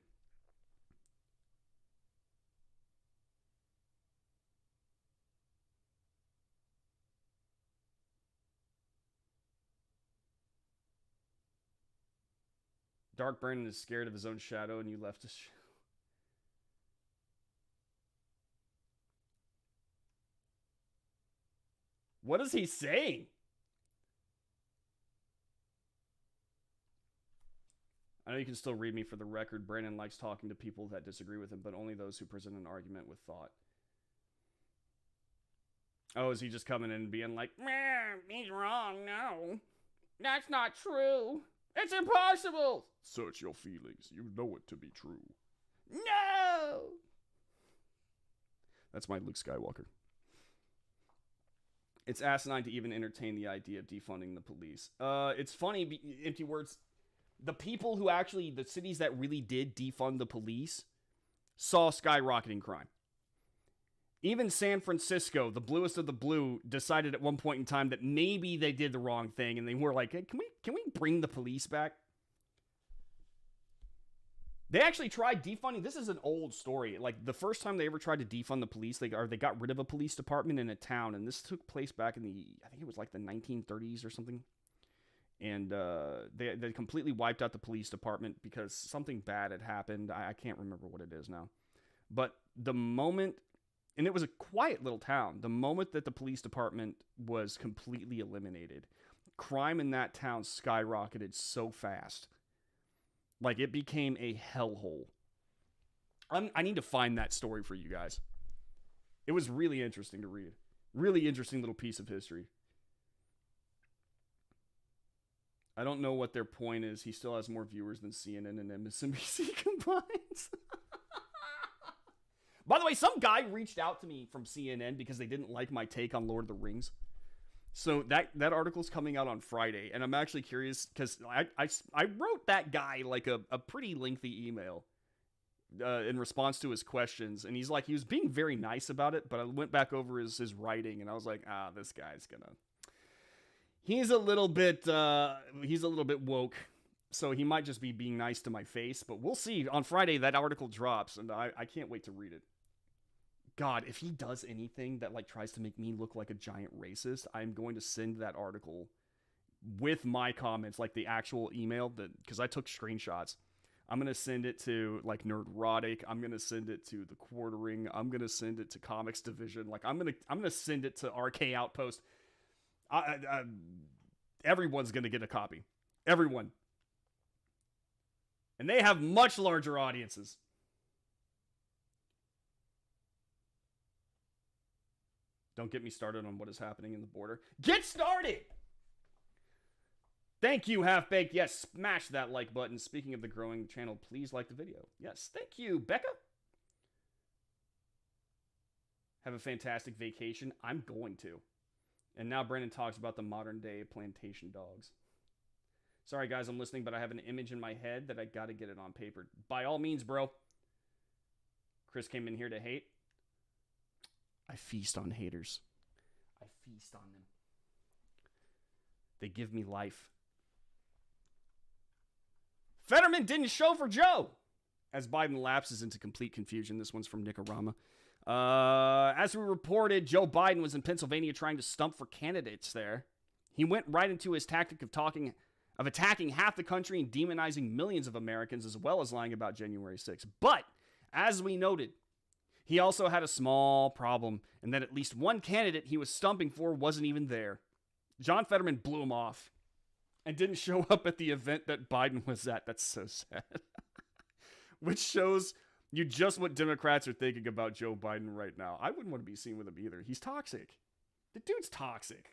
Dark Brandon is scared of his own shadow, and you left us. What is he saying? I know you can still read me. For the record, Brandon likes talking to people that disagree with him, but only those who present an argument with thought. Oh, is he just coming in and being like, he's wrong, no. That's not true. It's impossible. Search your feelings. You know it to be true. No! That's my Luke Skywalker. It's asinine to even entertain the idea of defunding the police. It's funny, empty words. The people who actually, the cities that really did defund the police, saw skyrocketing crime. Even San Francisco, the bluest of the blue, decided at one point in time that maybe they did the wrong thing, and they were like, hey, can we bring the police back? They actually tried defunding. This is an old story. Like, the first time they ever tried to defund the police, they got rid of a police department in a town, and this took place back in I think it was like the 1930s or something. And they completely wiped out the police department because something bad had happened. I can't remember what it is now. But the moment, and it was a quiet little town, the moment that the police department was completely eliminated, crime in that town skyrocketed so fast. Like, it became a hellhole. I need to find that story for you guys. It was really interesting to read. Really interesting little piece of history. I don't know what their point is. He still has more viewers than CNN and MSNBC combined. By the way, some guy reached out to me from CNN because they didn't like my take on Lord of the Rings. So that article's coming out on Friday, and I'm actually curious because I wrote that guy like a pretty lengthy email in response to his questions, and he was being very nice about it, but I went back over his writing, and I was like, this guy's he's a little bit woke, so he might just be being nice to my face, but we'll see. On Friday, that article drops, and I can't wait to read it. God, if he does anything that like tries to make me look like a giant racist, I'm going to send that article with my comments, like the actual email, because I took screenshots. I'm going to send it to like Nerdrotic. I'm going to send it to the Quartering. I'm going to send it to Comics Division. Like I'm going to send it to RK Outpost. Everyone's going to get a copy. Everyone. And they have much larger audiences. Don't get me started on what is happening in the border. Get started! Thank you, Half-Baked. Yes, smash that like button. Speaking of the growing channel, please like the video. Yes, thank you, Becca. Have a fantastic vacation. I'm going to. And now Brandon talks about the modern day plantation dogs. Sorry, guys, I'm listening, but I have an image in my head that I got to get it on paper. By all means, bro. Chris came in here to hate. I feast on haters. I feast on them. They give me life. Fetterman didn't show for Joe. As Biden lapses into complete confusion. This one's from Nicarama. As we reported, Joe Biden was in Pennsylvania trying to stump for candidates there. He went right into his tactic of attacking half the country and demonizing millions of Americans, as well as lying about January 6th. But, as we noted, he also had a small problem, and that at least one candidate he was stumping for wasn't even there. John Fetterman blew him off and didn't show up at the event that Biden was at. That's so sad. Which shows you just what Democrats are thinking about Joe Biden right now. I wouldn't want to be seen with him either. He's toxic. The dude's toxic.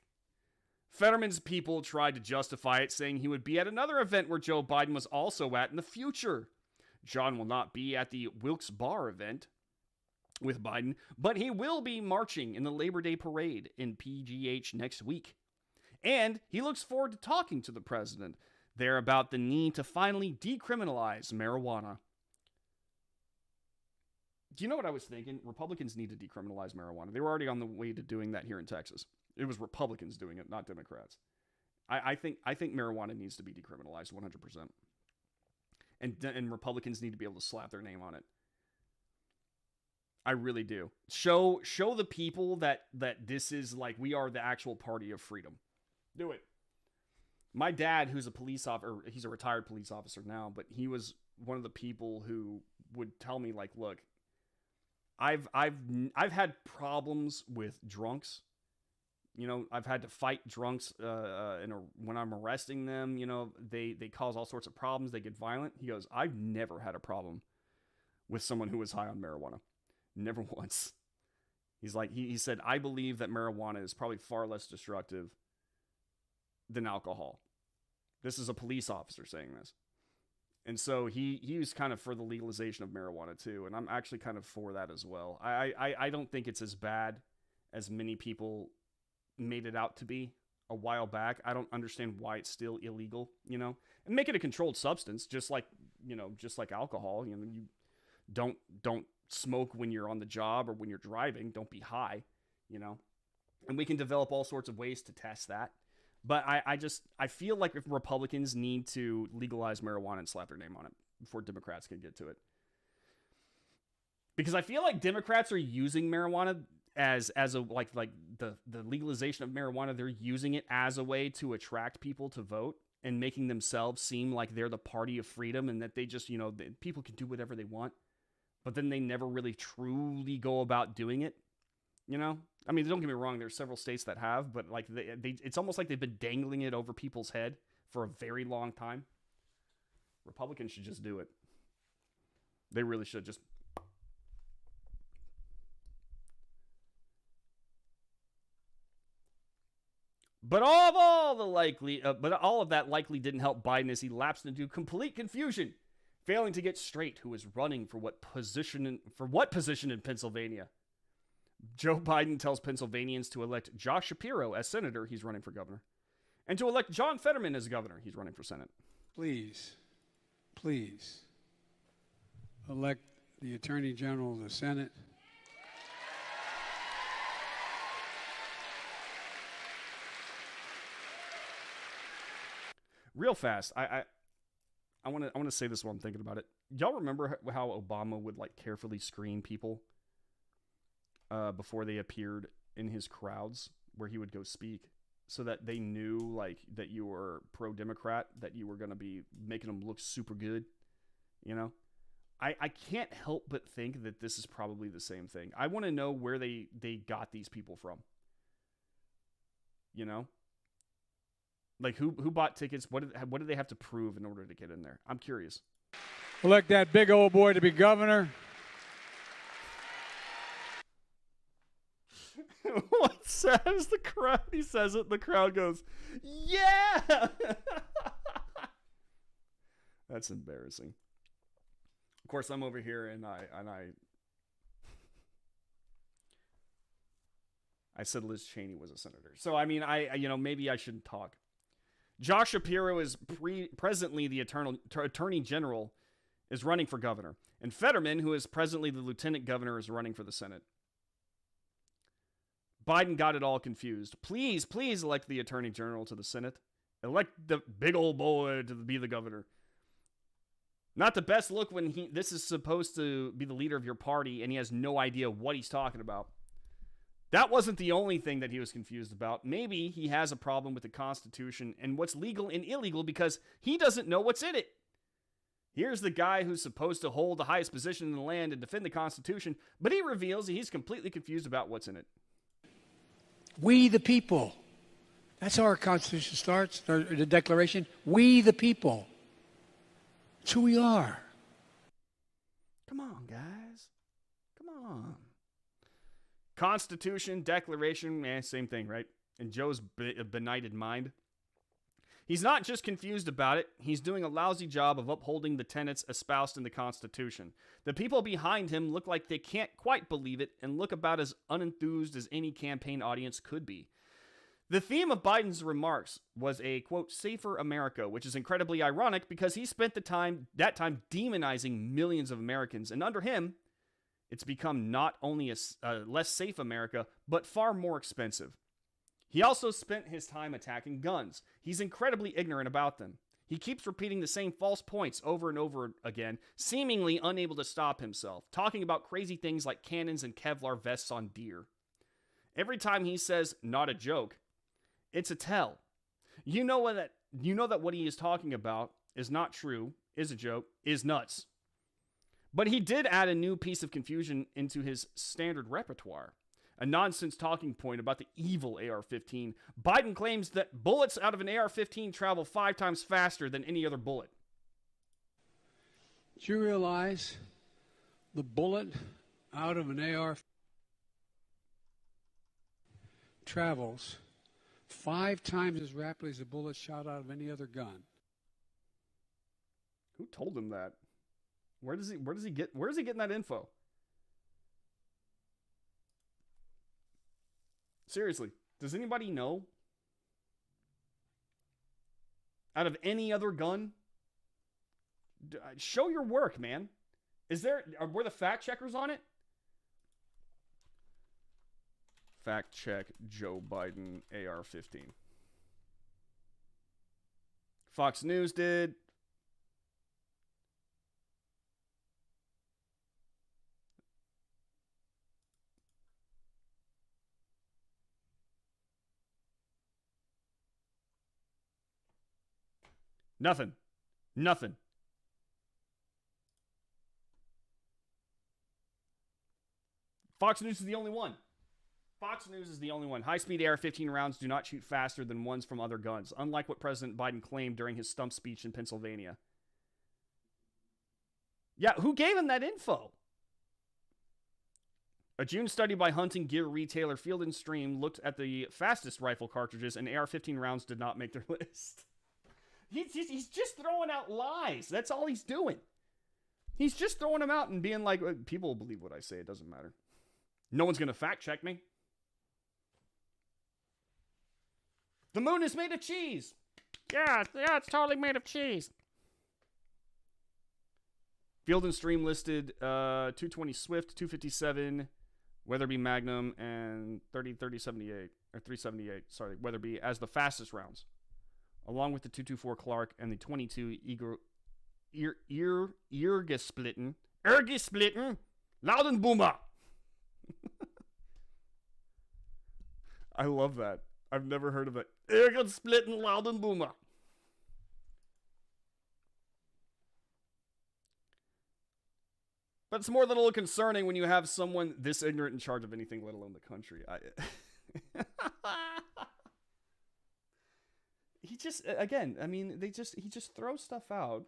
Fetterman's people tried to justify it, saying he would be at another event where Joe Biden was also at in the future. John will not be at the Wilkes-Barre event with Biden, but he will be marching in the Labor Day parade in PGH next week. And he looks forward to talking to the president there about the need to finally decriminalize marijuana. Do you know what I was thinking? Republicans need to decriminalize marijuana. They were already on the way to doing that here in Texas. It was Republicans doing it, not Democrats. I think marijuana needs to be decriminalized 100%. And Republicans need to be able to slap their name on it. I really do. Show the people that this is like we are the actual party of freedom. Do it. My dad, who's a police officer, he's a retired police officer now, but he was one of the people who would tell me like, look, I've had problems with drunks. You know, I've had to fight drunks when I'm arresting them. You know, they cause all sorts of problems. They get violent. He goes, I've never had a problem with someone who was high on marijuana. Never once. He's like, he said, I believe that marijuana is probably far less destructive than alcohol. This is a police officer saying this. And so he was kind of for the legalization of marijuana too. And I'm actually kind of for that as well. I don't think it's as bad as many people made it out to be a while back. I don't understand why it's still illegal, you know, and make it a controlled substance, just like alcohol. You know, you don't smoke when you're on the job or when you're driving. Don't be high, you know, and we can develop all sorts of ways to test that. But I feel like if Republicans need to legalize marijuana and slap their name on it before Democrats can get to it. Because I feel like Democrats are using marijuana as a like the legalization of marijuana, they're using it as a way to attract people to vote and making themselves seem like they're the party of freedom and that they just, you know, people can do whatever they want. But then they never really truly go about doing it, you know? I mean, don't get me wrong, there's several states that have, but like it's almost like they've been dangling it over people's head for a very long time. Republicans should just do it. They really should just. But all of that likely didn't help Biden as he lapsed into complete confusion, failing to get straight who was running for what position in Pennsylvania. Joe Biden tells Pennsylvanians to elect Josh Shapiro as senator. He's running for governor. And to elect John Fetterman as governor. He's running for Senate. Please elect the Attorney General of the Senate. Real fast, I want to say this while I'm thinking about it. Y'all remember how Obama would like carefully screen people before they appeared in his crowds where he would go speak, so that they knew like that you were pro-Democrat, that you were going to be making them look super good, you know? I can't help but think that this is probably the same thing. I want to know where they got these people from. You know? Like who bought tickets? What did they have to prove in order to get in there? I'm curious. Elect that big old boy to be governor. What says the crowd? He says it. The crowd goes, "Yeah." That's embarrassing. Of course, I'm over here and I said Liz Cheney was a senator. So I mean, maybe I shouldn't talk. Josh Shapiro is presently the attorney general, is running for governor, and Fetterman, who is presently the lieutenant governor, is running for the Senate. Biden got it all confused. Please elect the attorney general to the Senate. Elect the big old boy to be the governor. Not the best look when this is supposed to be the leader of your party and he has no idea what he's talking about. That wasn't the only thing that he was confused about. Maybe he has a problem with the Constitution and what's legal and illegal because he doesn't know what's in it. Here's the guy who's supposed to hold the highest position in the land and defend the Constitution, but he reveals that he's completely confused about what's in it. We the people. That's how our Constitution starts, or the Declaration. We the people. It's who we are. Come on, guys. Come on. Constitution, Declaration, same thing, right? In Joe's benighted mind. He's not just confused about it, he's doing a lousy job of upholding the tenets espoused in the Constitution. The people behind him look like they can't quite believe it and look about as unenthused as any campaign audience could be. The theme of Biden's remarks was a, quote, safer America, which is incredibly ironic because he spent that time demonizing millions of Americans, and under him, it's become not only a less safe America, but far more expensive. He also spent his time attacking guns. He's incredibly ignorant about them. He keeps repeating the same false points over and over again, seemingly unable to stop himself, talking about crazy things like cannons and Kevlar vests on deer. Every time he says, not a joke, it's a tell. You know that what he is talking about is not true, is a joke, is nuts. But he did add a new piece of confusion into his standard repertoire. A nonsense talking point about the evil AR-15. Biden claims that bullets out of an AR-15 travel 5 times faster than any other bullet. Do you realize the bullet out of an AR travels 5 times as rapidly as a bullet shot out of any other gun? Who told him that? Where is he getting that info? Seriously, does anybody know? Out of any other gun? Show your work, man. Were the fact checkers on it? Fact check Joe Biden AR-15. Fox News did. Nothing. Fox News is the only one. High-speed AR-15 rounds do not shoot faster than ones from other guns, unlike what President Biden claimed during his stump speech in Pennsylvania. Yeah, who gave him that info? A June study by hunting gear retailer Field & Stream looked at the fastest rifle cartridges, and AR-15 rounds did not make their list. He's just throwing out lies. That's all he's doing. He's just throwing them out and being like, people will believe what I say. It doesn't matter. No one's going to fact check me. The moon is made of cheese. Yeah, it's totally made of cheese. Field and Stream listed 220 Swift, 257 Weatherby Magnum, and 3078 or 378. Sorry, Weatherby as the fastest rounds, along with the 224 Clark and the 22 Ergesplitten, Laudenboomer. I love that. I've never heard of it. Ergesplitten Laudenboomer. But it's more than a little concerning when you have someone this ignorant in charge of anything, let alone the country. He just, again, I mean, he just throws stuff out.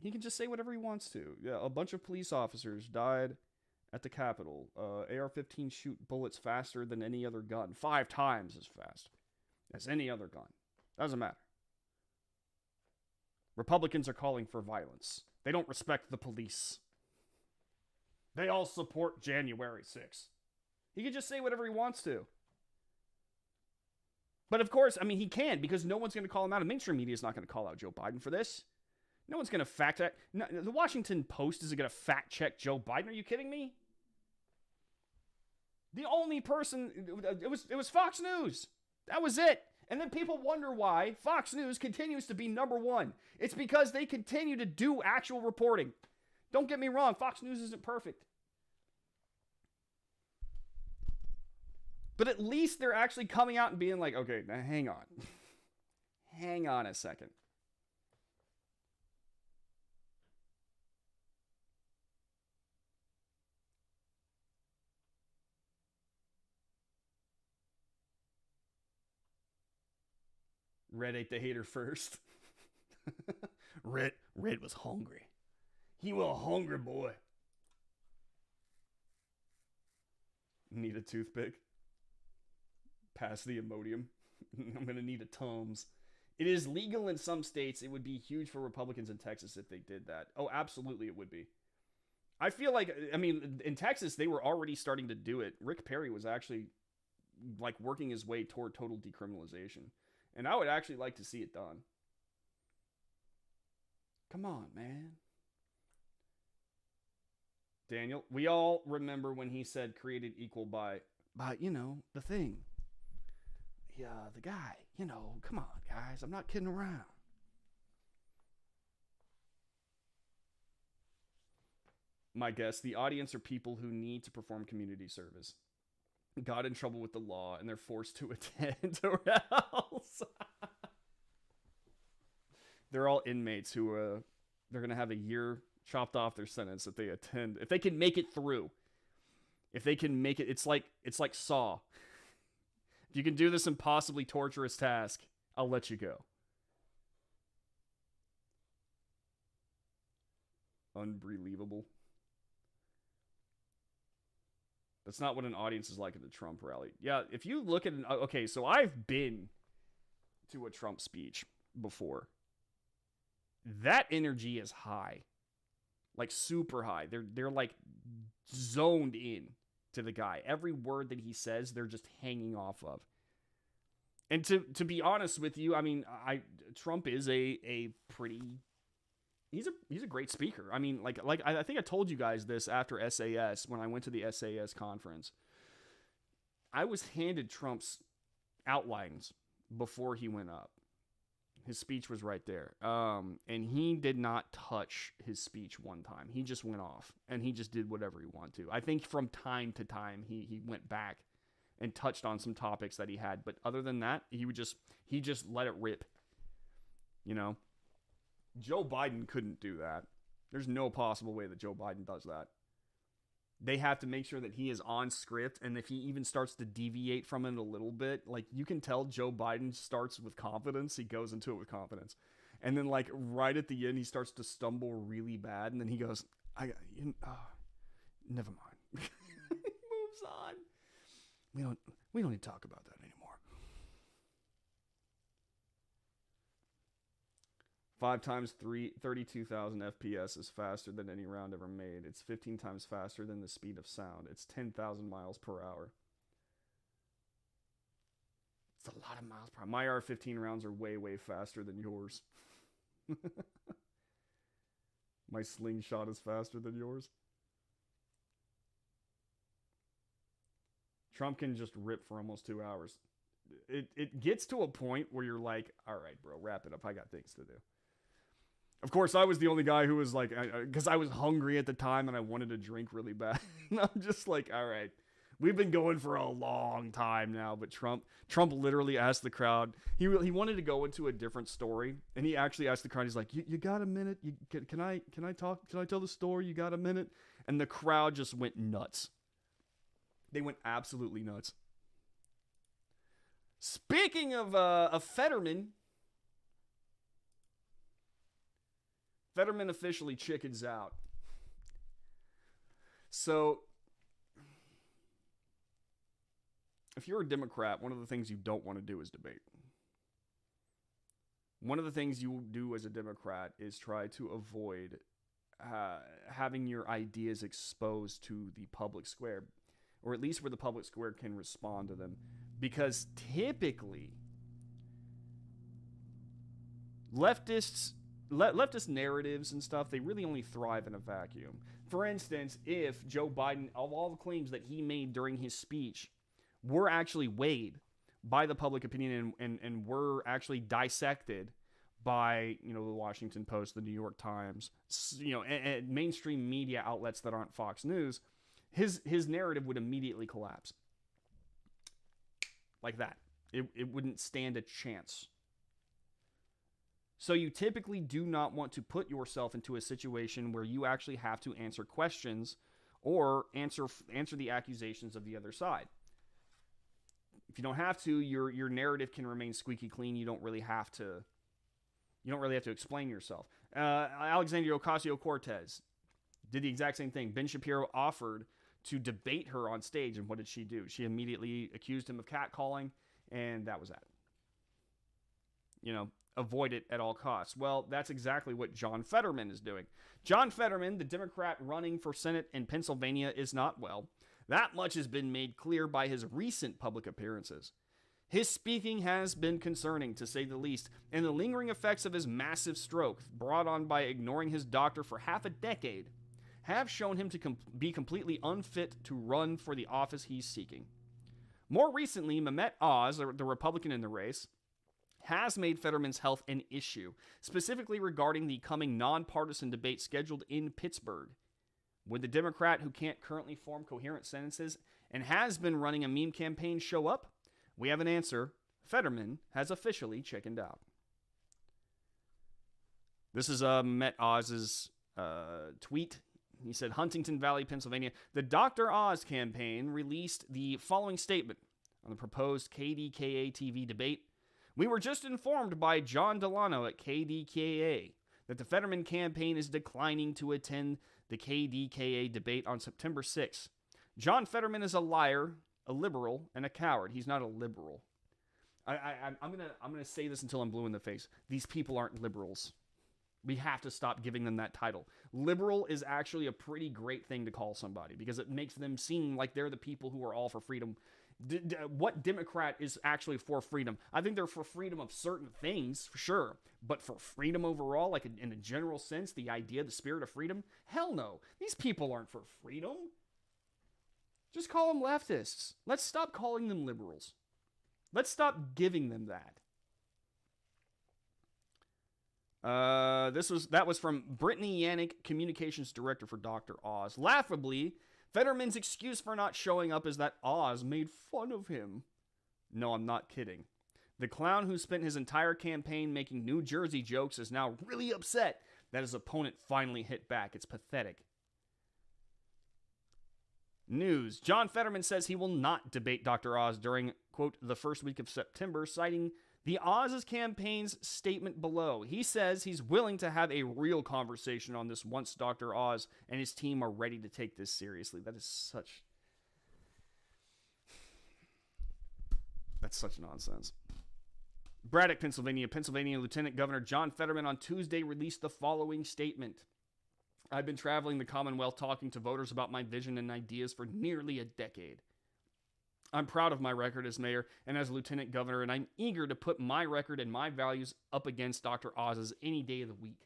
He can just say whatever he wants to. Yeah, a bunch of police officers died at the Capitol. AR-15 shoot bullets faster than any other gun. 5 times as fast as any other gun. Doesn't matter. Republicans are calling for violence. They don't respect the police. They all support January 6th. He can just say whatever he wants to. But of course, I mean, he can, because no one's going to call him out. And mainstream media is not going to call out Joe Biden for this. No one's going to fact check. No, the Washington Post isn't going to fact check Joe Biden. Are you kidding me? The only person, it was Fox News. That was it. And then people wonder why Fox News continues to be number one. It's because they continue to do actual reporting. Don't get me wrong, Fox News isn't perfect. But at least they're actually coming out and being like, okay, now hang on. Hang on a second. Red ate the hater first. Red was hungry. He was a hungry boy. Need a toothpick. Pass the Imodium. I'm going to need a Tums. It is legal in some states. It would be huge for Republicans in Texas if they did that. Oh, absolutely it would be. I feel like, I mean, in Texas, they were already starting to do it. Rick Perry was actually, like, working his way toward total decriminalization. And I would actually like to see it done. Come on, man. Daniel, we all remember when he said created equal by you know, the thing. Yeah, the guy. You know, come on, guys. I'm not kidding around. My guess, the audience are people who need to perform community service. Got in trouble with the law, and they're forced to attend or else. They're all inmates who, they're going to have a year chopped off their sentence if they attend. If they can make it through. If they can make it, it's like Saw. If you can do this impossibly torturous task, I'll let you go. Unbelievable. That's not what an audience is like at a Trump rally. Yeah, if you look at okay, so I've been to a Trump speech before. That energy is high. Like super high. They're like zoned in to the guy. Every word that he says, they're just hanging off of. And to be honest with you, I mean, Trump is a pretty, he's a great speaker. I mean, like I think I told you guys this after SAS, when I went to the SAS conference. I was handed Trump's outlines before he went up. His speech was right there. And he did not touch his speech one time. He just went off and he just did whatever he wanted to. I think from time to time he went back and touched on some topics that he had. But other than that, he just let it rip. You know? Joe Biden couldn't do that. There's no possible way that Joe Biden does that. They have to make sure that he is on script, and if he even starts to deviate from it a little bit, like, you can tell Joe Biden starts with confidence. He goes into it with confidence. And then, like, right at the end, he starts to stumble really bad, and then he goes, never mind. He moves on. We don't need to talk about that anymore. 5 times 32,000 FPS is faster than any round ever made. It's 15 times faster than the speed of sound. It's 10,000 miles per hour. It's a lot of miles per hour. My R-15 rounds are way, way faster than yours. My slingshot is faster than yours. Trump can just rip for almost 2 hours. It gets to a point where you're like, all right, bro, wrap it up. I got things to do. Of course, I was the only guy who was like, because I was hungry at the time and I wanted to drink really bad. And I'm just like, all right, we've been going for a long time now. But Trump literally asked the crowd. He wanted to go into a different story, and he actually asked the crowd. He's like, you got a minute? Can I talk? Can I tell the story? You got a minute? And the crowd just went nuts. They went absolutely nuts. Speaking of Fetterman. Fetterman officially chickens out. So, if you're a Democrat, one of the things you don't want to do is debate. One of the things you will do as a Democrat is try to avoid having your ideas exposed to the public square, or at least where the public square can respond to them. Because typically, leftist narratives and stuff, they really only thrive in a vacuum. For instance, if Joe Biden, of all the claims that he made during his speech, were actually weighed by the public opinion and were actually dissected by, the Washington Post, the New York Times, and mainstream media outlets that aren't Fox News, his narrative would immediately collapse. Like that. It wouldn't stand a chance. So you typically do not want to put yourself into a situation where you actually have to answer questions or answer the accusations of the other side. If you don't have to, your narrative can remain squeaky clean. You don't really have to explain yourself. Alexandria Ocasio-Cortez did the exact same thing. Ben Shapiro offered to debate her on stage, and what did she do? She immediately accused him of catcalling, and that was that. Avoid it at all costs. Well, that's exactly what John Fetterman is doing. John Fetterman, the Democrat running for Senate in Pennsylvania, is not well. That much has been made clear by his recent public appearances. His speaking has been concerning, to say the least, and the lingering effects of his massive stroke, brought on by ignoring his doctor for half a decade, have shown him to be completely unfit to run for the office he's seeking. More recently, Mehmet Oz, the Republican in the race, has made Fetterman's health an issue, specifically regarding the coming nonpartisan debate scheduled in Pittsburgh. Would the Democrat who can't currently form coherent sentences and has been running a meme campaign show up? We have an answer. Fetterman has officially chickened out. This is Mehmet Oz's tweet. He said, Huntington Valley, Pennsylvania. The Dr. Oz campaign released the following statement on the proposed KDKA TV debate. We were just informed by John Delano at KDKA that the Fetterman campaign is declining to attend the KDKA debate on September 6th. John Fetterman is a liar, a liberal, and a coward. He's not a liberal. I'm gonna say this until I'm blue in the face. These people aren't liberals. We have to stop giving them that title. Liberal is actually a pretty great thing to call somebody because it makes them seem like they're the people who are all for freedom. What Democrat is actually for freedom? I think they're for freedom of certain things, for sure. But for freedom overall, like in a general sense, the idea, the spirit of freedom? Hell no. These people aren't for freedom. Just call them leftists. Let's stop calling them liberals. Let's stop giving them that. That was from Brittany Yannick, communications director for Dr. Oz. Laughably, Fetterman's excuse for not showing up is that Oz made fun of him. No, I'm not kidding. The clown who spent his entire campaign making New Jersey jokes is now really upset that his opponent finally hit back. It's pathetic. News. John Fetterman says he will not debate Dr. Oz during, quote, the first week of September, citing the Oz's campaign's statement below. He says he's willing to have a real conversation on this once Dr. Oz and his team are ready to take this seriously. That's such nonsense. Braddock, Pennsylvania. Pennsylvania Lieutenant Governor John Fetterman on Tuesday released the following statement. I've been traveling the Commonwealth talking to voters about my vision and ideas for nearly a decade. I'm proud of my record as mayor and as lieutenant governor, and I'm eager to put my record and my values up against Dr. Oz's any day of the week.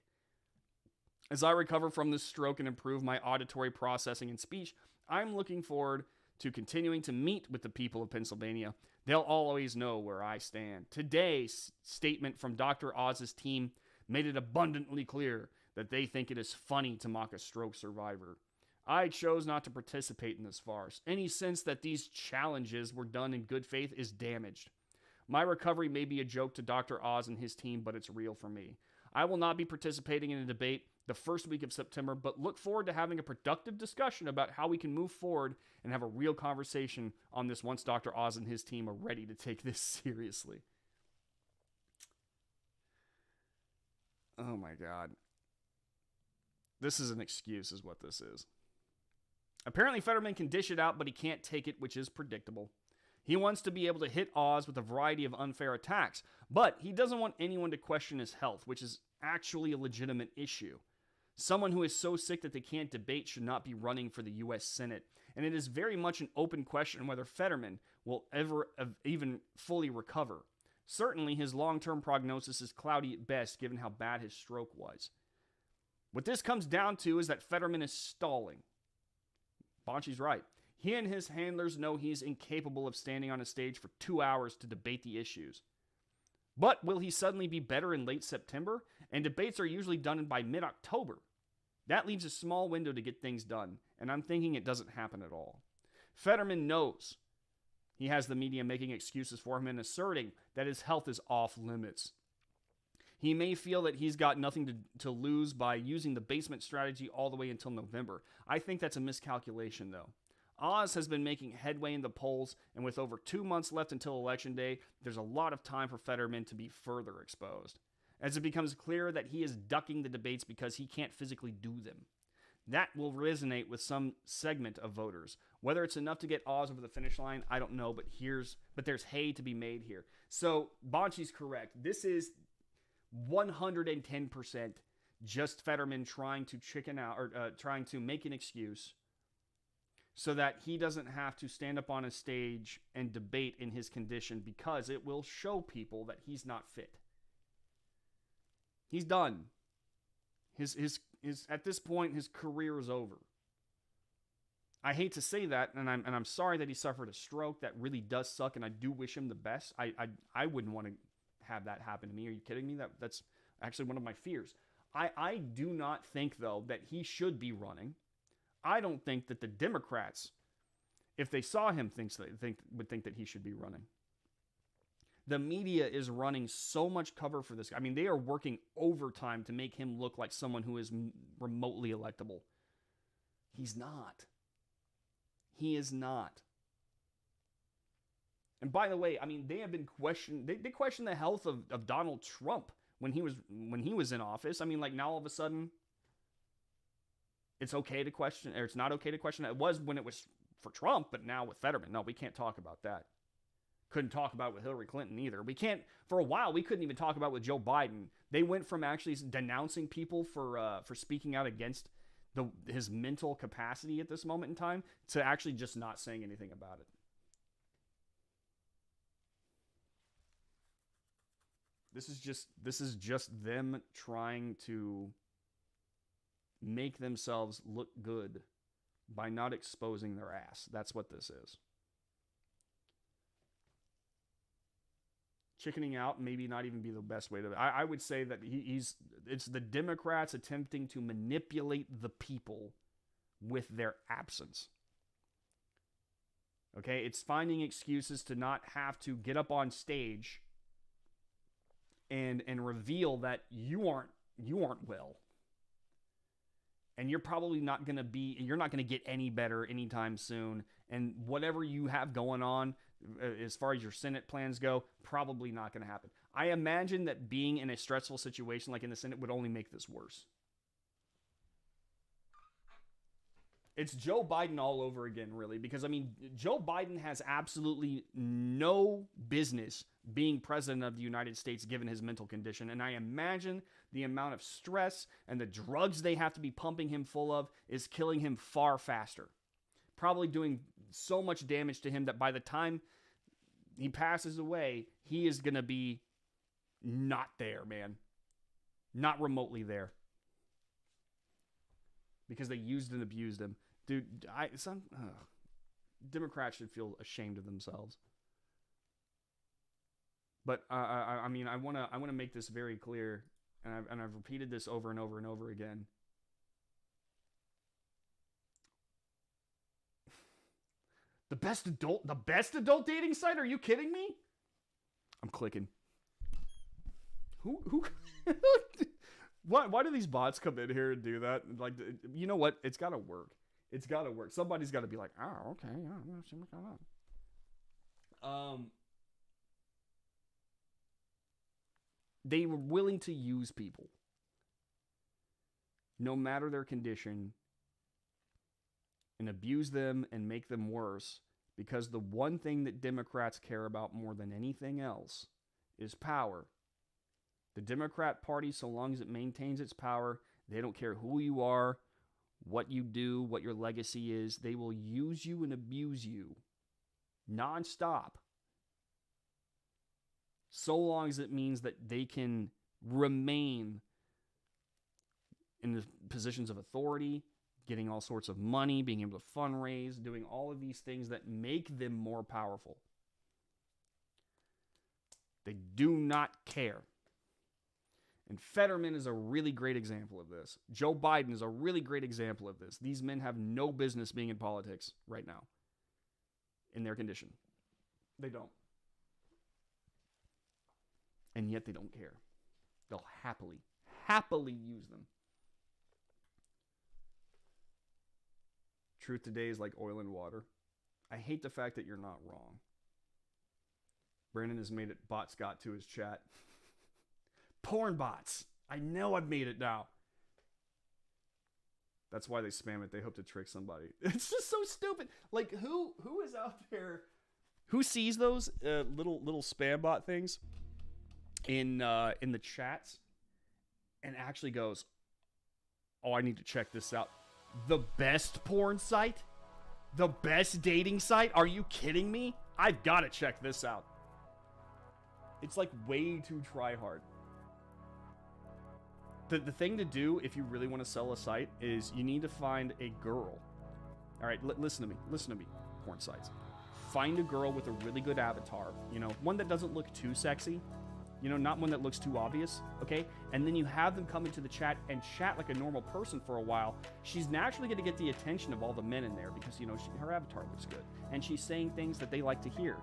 As I recover from this stroke and improve my auditory processing and speech, I'm looking forward to continuing to meet with the people of Pennsylvania. They'll always know where I stand. Today's statement from Dr. Oz's team made it abundantly clear that they think it is funny to mock a stroke survivor. I chose not to participate in this farce. Any sense that these challenges were done in good faith is damaged. My recovery may be a joke to Dr. Oz and his team, but it's real for me. I will not be participating in a debate the first week of September, but look forward to having a productive discussion about how we can move forward and have a real conversation on this once Dr. Oz and his team are ready to take this seriously. Oh my God. This is an excuse, is what this is. Apparently, Fetterman can dish it out, but he can't take it, which is predictable. He wants to be able to hit Oz with a variety of unfair attacks, but he doesn't want anyone to question his health, which is actually a legitimate issue. Someone who is so sick that they can't debate should not be running for the U.S. Senate, and it is very much an open question whether Fetterman will ever even fully recover. Certainly, his long-term prognosis is cloudy at best, given how bad his stroke was. What this comes down to is that Fetterman is stalling. Bonchi's right. He and his handlers know he's incapable of standing on a stage for 2 hours to debate the issues. But will he suddenly be better in late September? And debates are usually done by mid-October. That leaves a small window to get things done, and I'm thinking it doesn't happen at all. Fetterman knows he has the media making excuses for him and asserting that his health is off limits. He may feel that he's got nothing to lose by using the basement strategy all the way until November. I think that's a miscalculation, though. Oz has been making headway in the polls, and with over 2 months left until Election Day, there's a lot of time for Fetterman to be further exposed, as it becomes clear that he is ducking the debates because he can't physically do them. That will resonate with some segment of voters. Whether it's enough to get Oz over the finish line, I don't know, but there's hay to be made here. So, Bonchi's correct. This is 110% just Fetterman trying to chicken out, or trying to make an excuse so that he doesn't have to stand up on a stage and debate in his condition, because it will show people that he's not fit. He's done. His at this point, his career is over. I hate to say that, and I'm sorry that he suffered a stroke. That really does suck, and I do wish him the best. I wouldn't want to have that happen to me. Are you kidding me? That's actually one of my fears. I do not think, though, that he should be running. I don't think that the Democrats, if they saw him, would think that he should be running. The media is running so much cover for this guy. I mean, they are working overtime to make him look like someone who is remotely electable. He's not. He is not. And by the way, I mean, they have been questioned. They questioned the health of Donald Trump when he was in office. I mean, like, now all of a sudden, it's okay to question, or it's not okay to question. It was when it was for Trump, but now with Fetterman, no, we can't talk about that. Couldn't talk about it with Hillary Clinton either. We can't, for a while, we couldn't even talk about it with Joe Biden. They went from actually denouncing people for speaking out against his mental capacity at this moment in time to actually just not saying anything about it. This is just them trying to make themselves look good by not exposing their ass. That's what this is. Chickening out maybe not even be the best way to... I would say that it's the Democrats attempting to manipulate the people with their absence. Okay? It's finding excuses to not have to get up on stage and reveal that you aren't well. And you're probably not going to get any better anytime soon. And whatever you have going on, as far as your Senate plans go, probably not going to happen. I imagine that being in a stressful situation like in the Senate would only make this worse. It's Joe Biden all over again, really, because, I mean, Joe Biden has absolutely no business being president of the United States given his mental condition, and I imagine the amount of stress and the drugs they have to be pumping him full of is killing him far faster. Probably doing so much damage to him that by the time he passes away, he is going to be not there, man. Not remotely there. Because they used and abused him. Dude, Democrats should feel ashamed of themselves. But I mean, I want to make this very clear, and I've repeated this over and over and over again. The best adult dating site? Are you kidding me? I'm clicking. Who? Why do these bots come in here and do that? Like, you know what? It's got to work. It's got to work. Somebody's got to be like, oh, okay, yeah, I'm going to see what's going on. They were willing to use people, no matter their condition, and abuse them and make them worse, because the one thing that Democrats care about more than anything else is power. The Democrat Party, so long as it maintains its power, they don't care who you are, what you do, what your legacy is. They will use you and abuse you nonstop, so long as it means that they can remain in the positions of authority, getting all sorts of money, being able to fundraise, doing all of these things that make them more powerful. They do not care. And Fetterman is a really great example of this. Joe Biden is a really great example of this. These men have no business being in politics right now in their condition. They don't. And yet they don't care. They'll happily use them. Truth today is like oil and water. I hate the fact that you're not wrong. Brandon has made it bots got to his chat. Porn bots. I know I've made it now. That's why they spam it. They hope to trick somebody. It's just so stupid. Like, who is out there? Who sees those little spam bot things in the chats and actually goes, "Oh, I need to check this out. The best porn site? The best dating site? Are you kidding me? I've got to check this out." It's like way too try hard. The thing to do if you really want to sell a site is you need to find a girl. All right, listen to me, porn sites. Find a girl with a really good avatar, one that doesn't look too sexy, not one that looks too obvious, okay? And then you have them come into the chat and chat like a normal person for a while. She's naturally going to get the attention of all the men in there because, her avatar looks good. And she's saying things that they like to hear.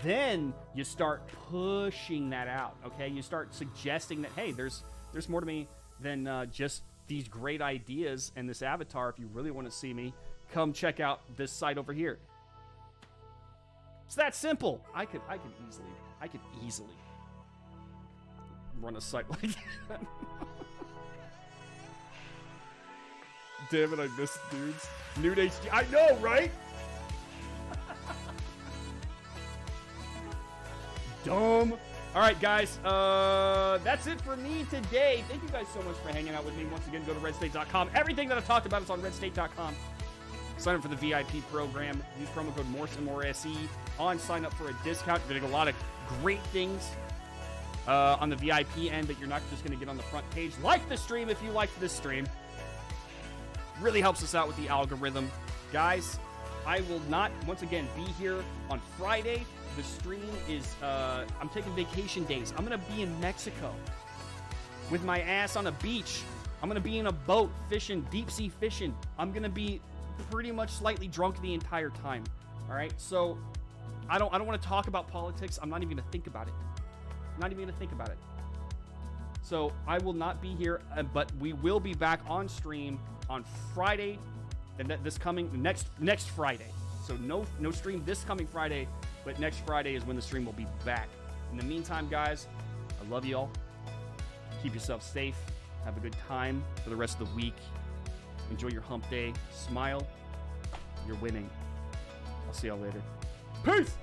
Then you start pushing that out, okay? You start suggesting that, hey, there's more to me than just these great ideas and this avatar. If you really want to see me, come check out this site over here. It's that simple. I could easily run a site like that. Damn it, I missed dudes. Nude HD. I know, right? Dumb. All right, guys, that's it for me today. Thank you guys so much for hanging out with me. Once again, go to redstate.com. Everything that I've talked about is on redstate.com. Sign up for the VIP program. Use promo code MORSE on sign up for a discount. You're getting a lot of great things on the VIP end that you're not just going to get on the front page. Like the stream if you liked this stream. Really helps us out with the algorithm. Guys, I will not, once again, be here on Friday. The stream is, I'm taking vacation days. I'm going to be in Mexico with my ass on a beach. I'm going to be in a boat fishing, deep sea fishing. I'm going to be pretty much slightly drunk the entire time. All right. So I don't want to talk about politics. I'm not even going to think about it. So I will not be here, but we will be back on stream on Friday, and next Friday. So no stream this coming Friday, but next Friday is when the stream will be back. In the meantime, guys, I love you all. Keep yourself safe. Have a good time for the rest of the week. Enjoy your hump day. Smile. You're winning. I'll see y'all later. Peace!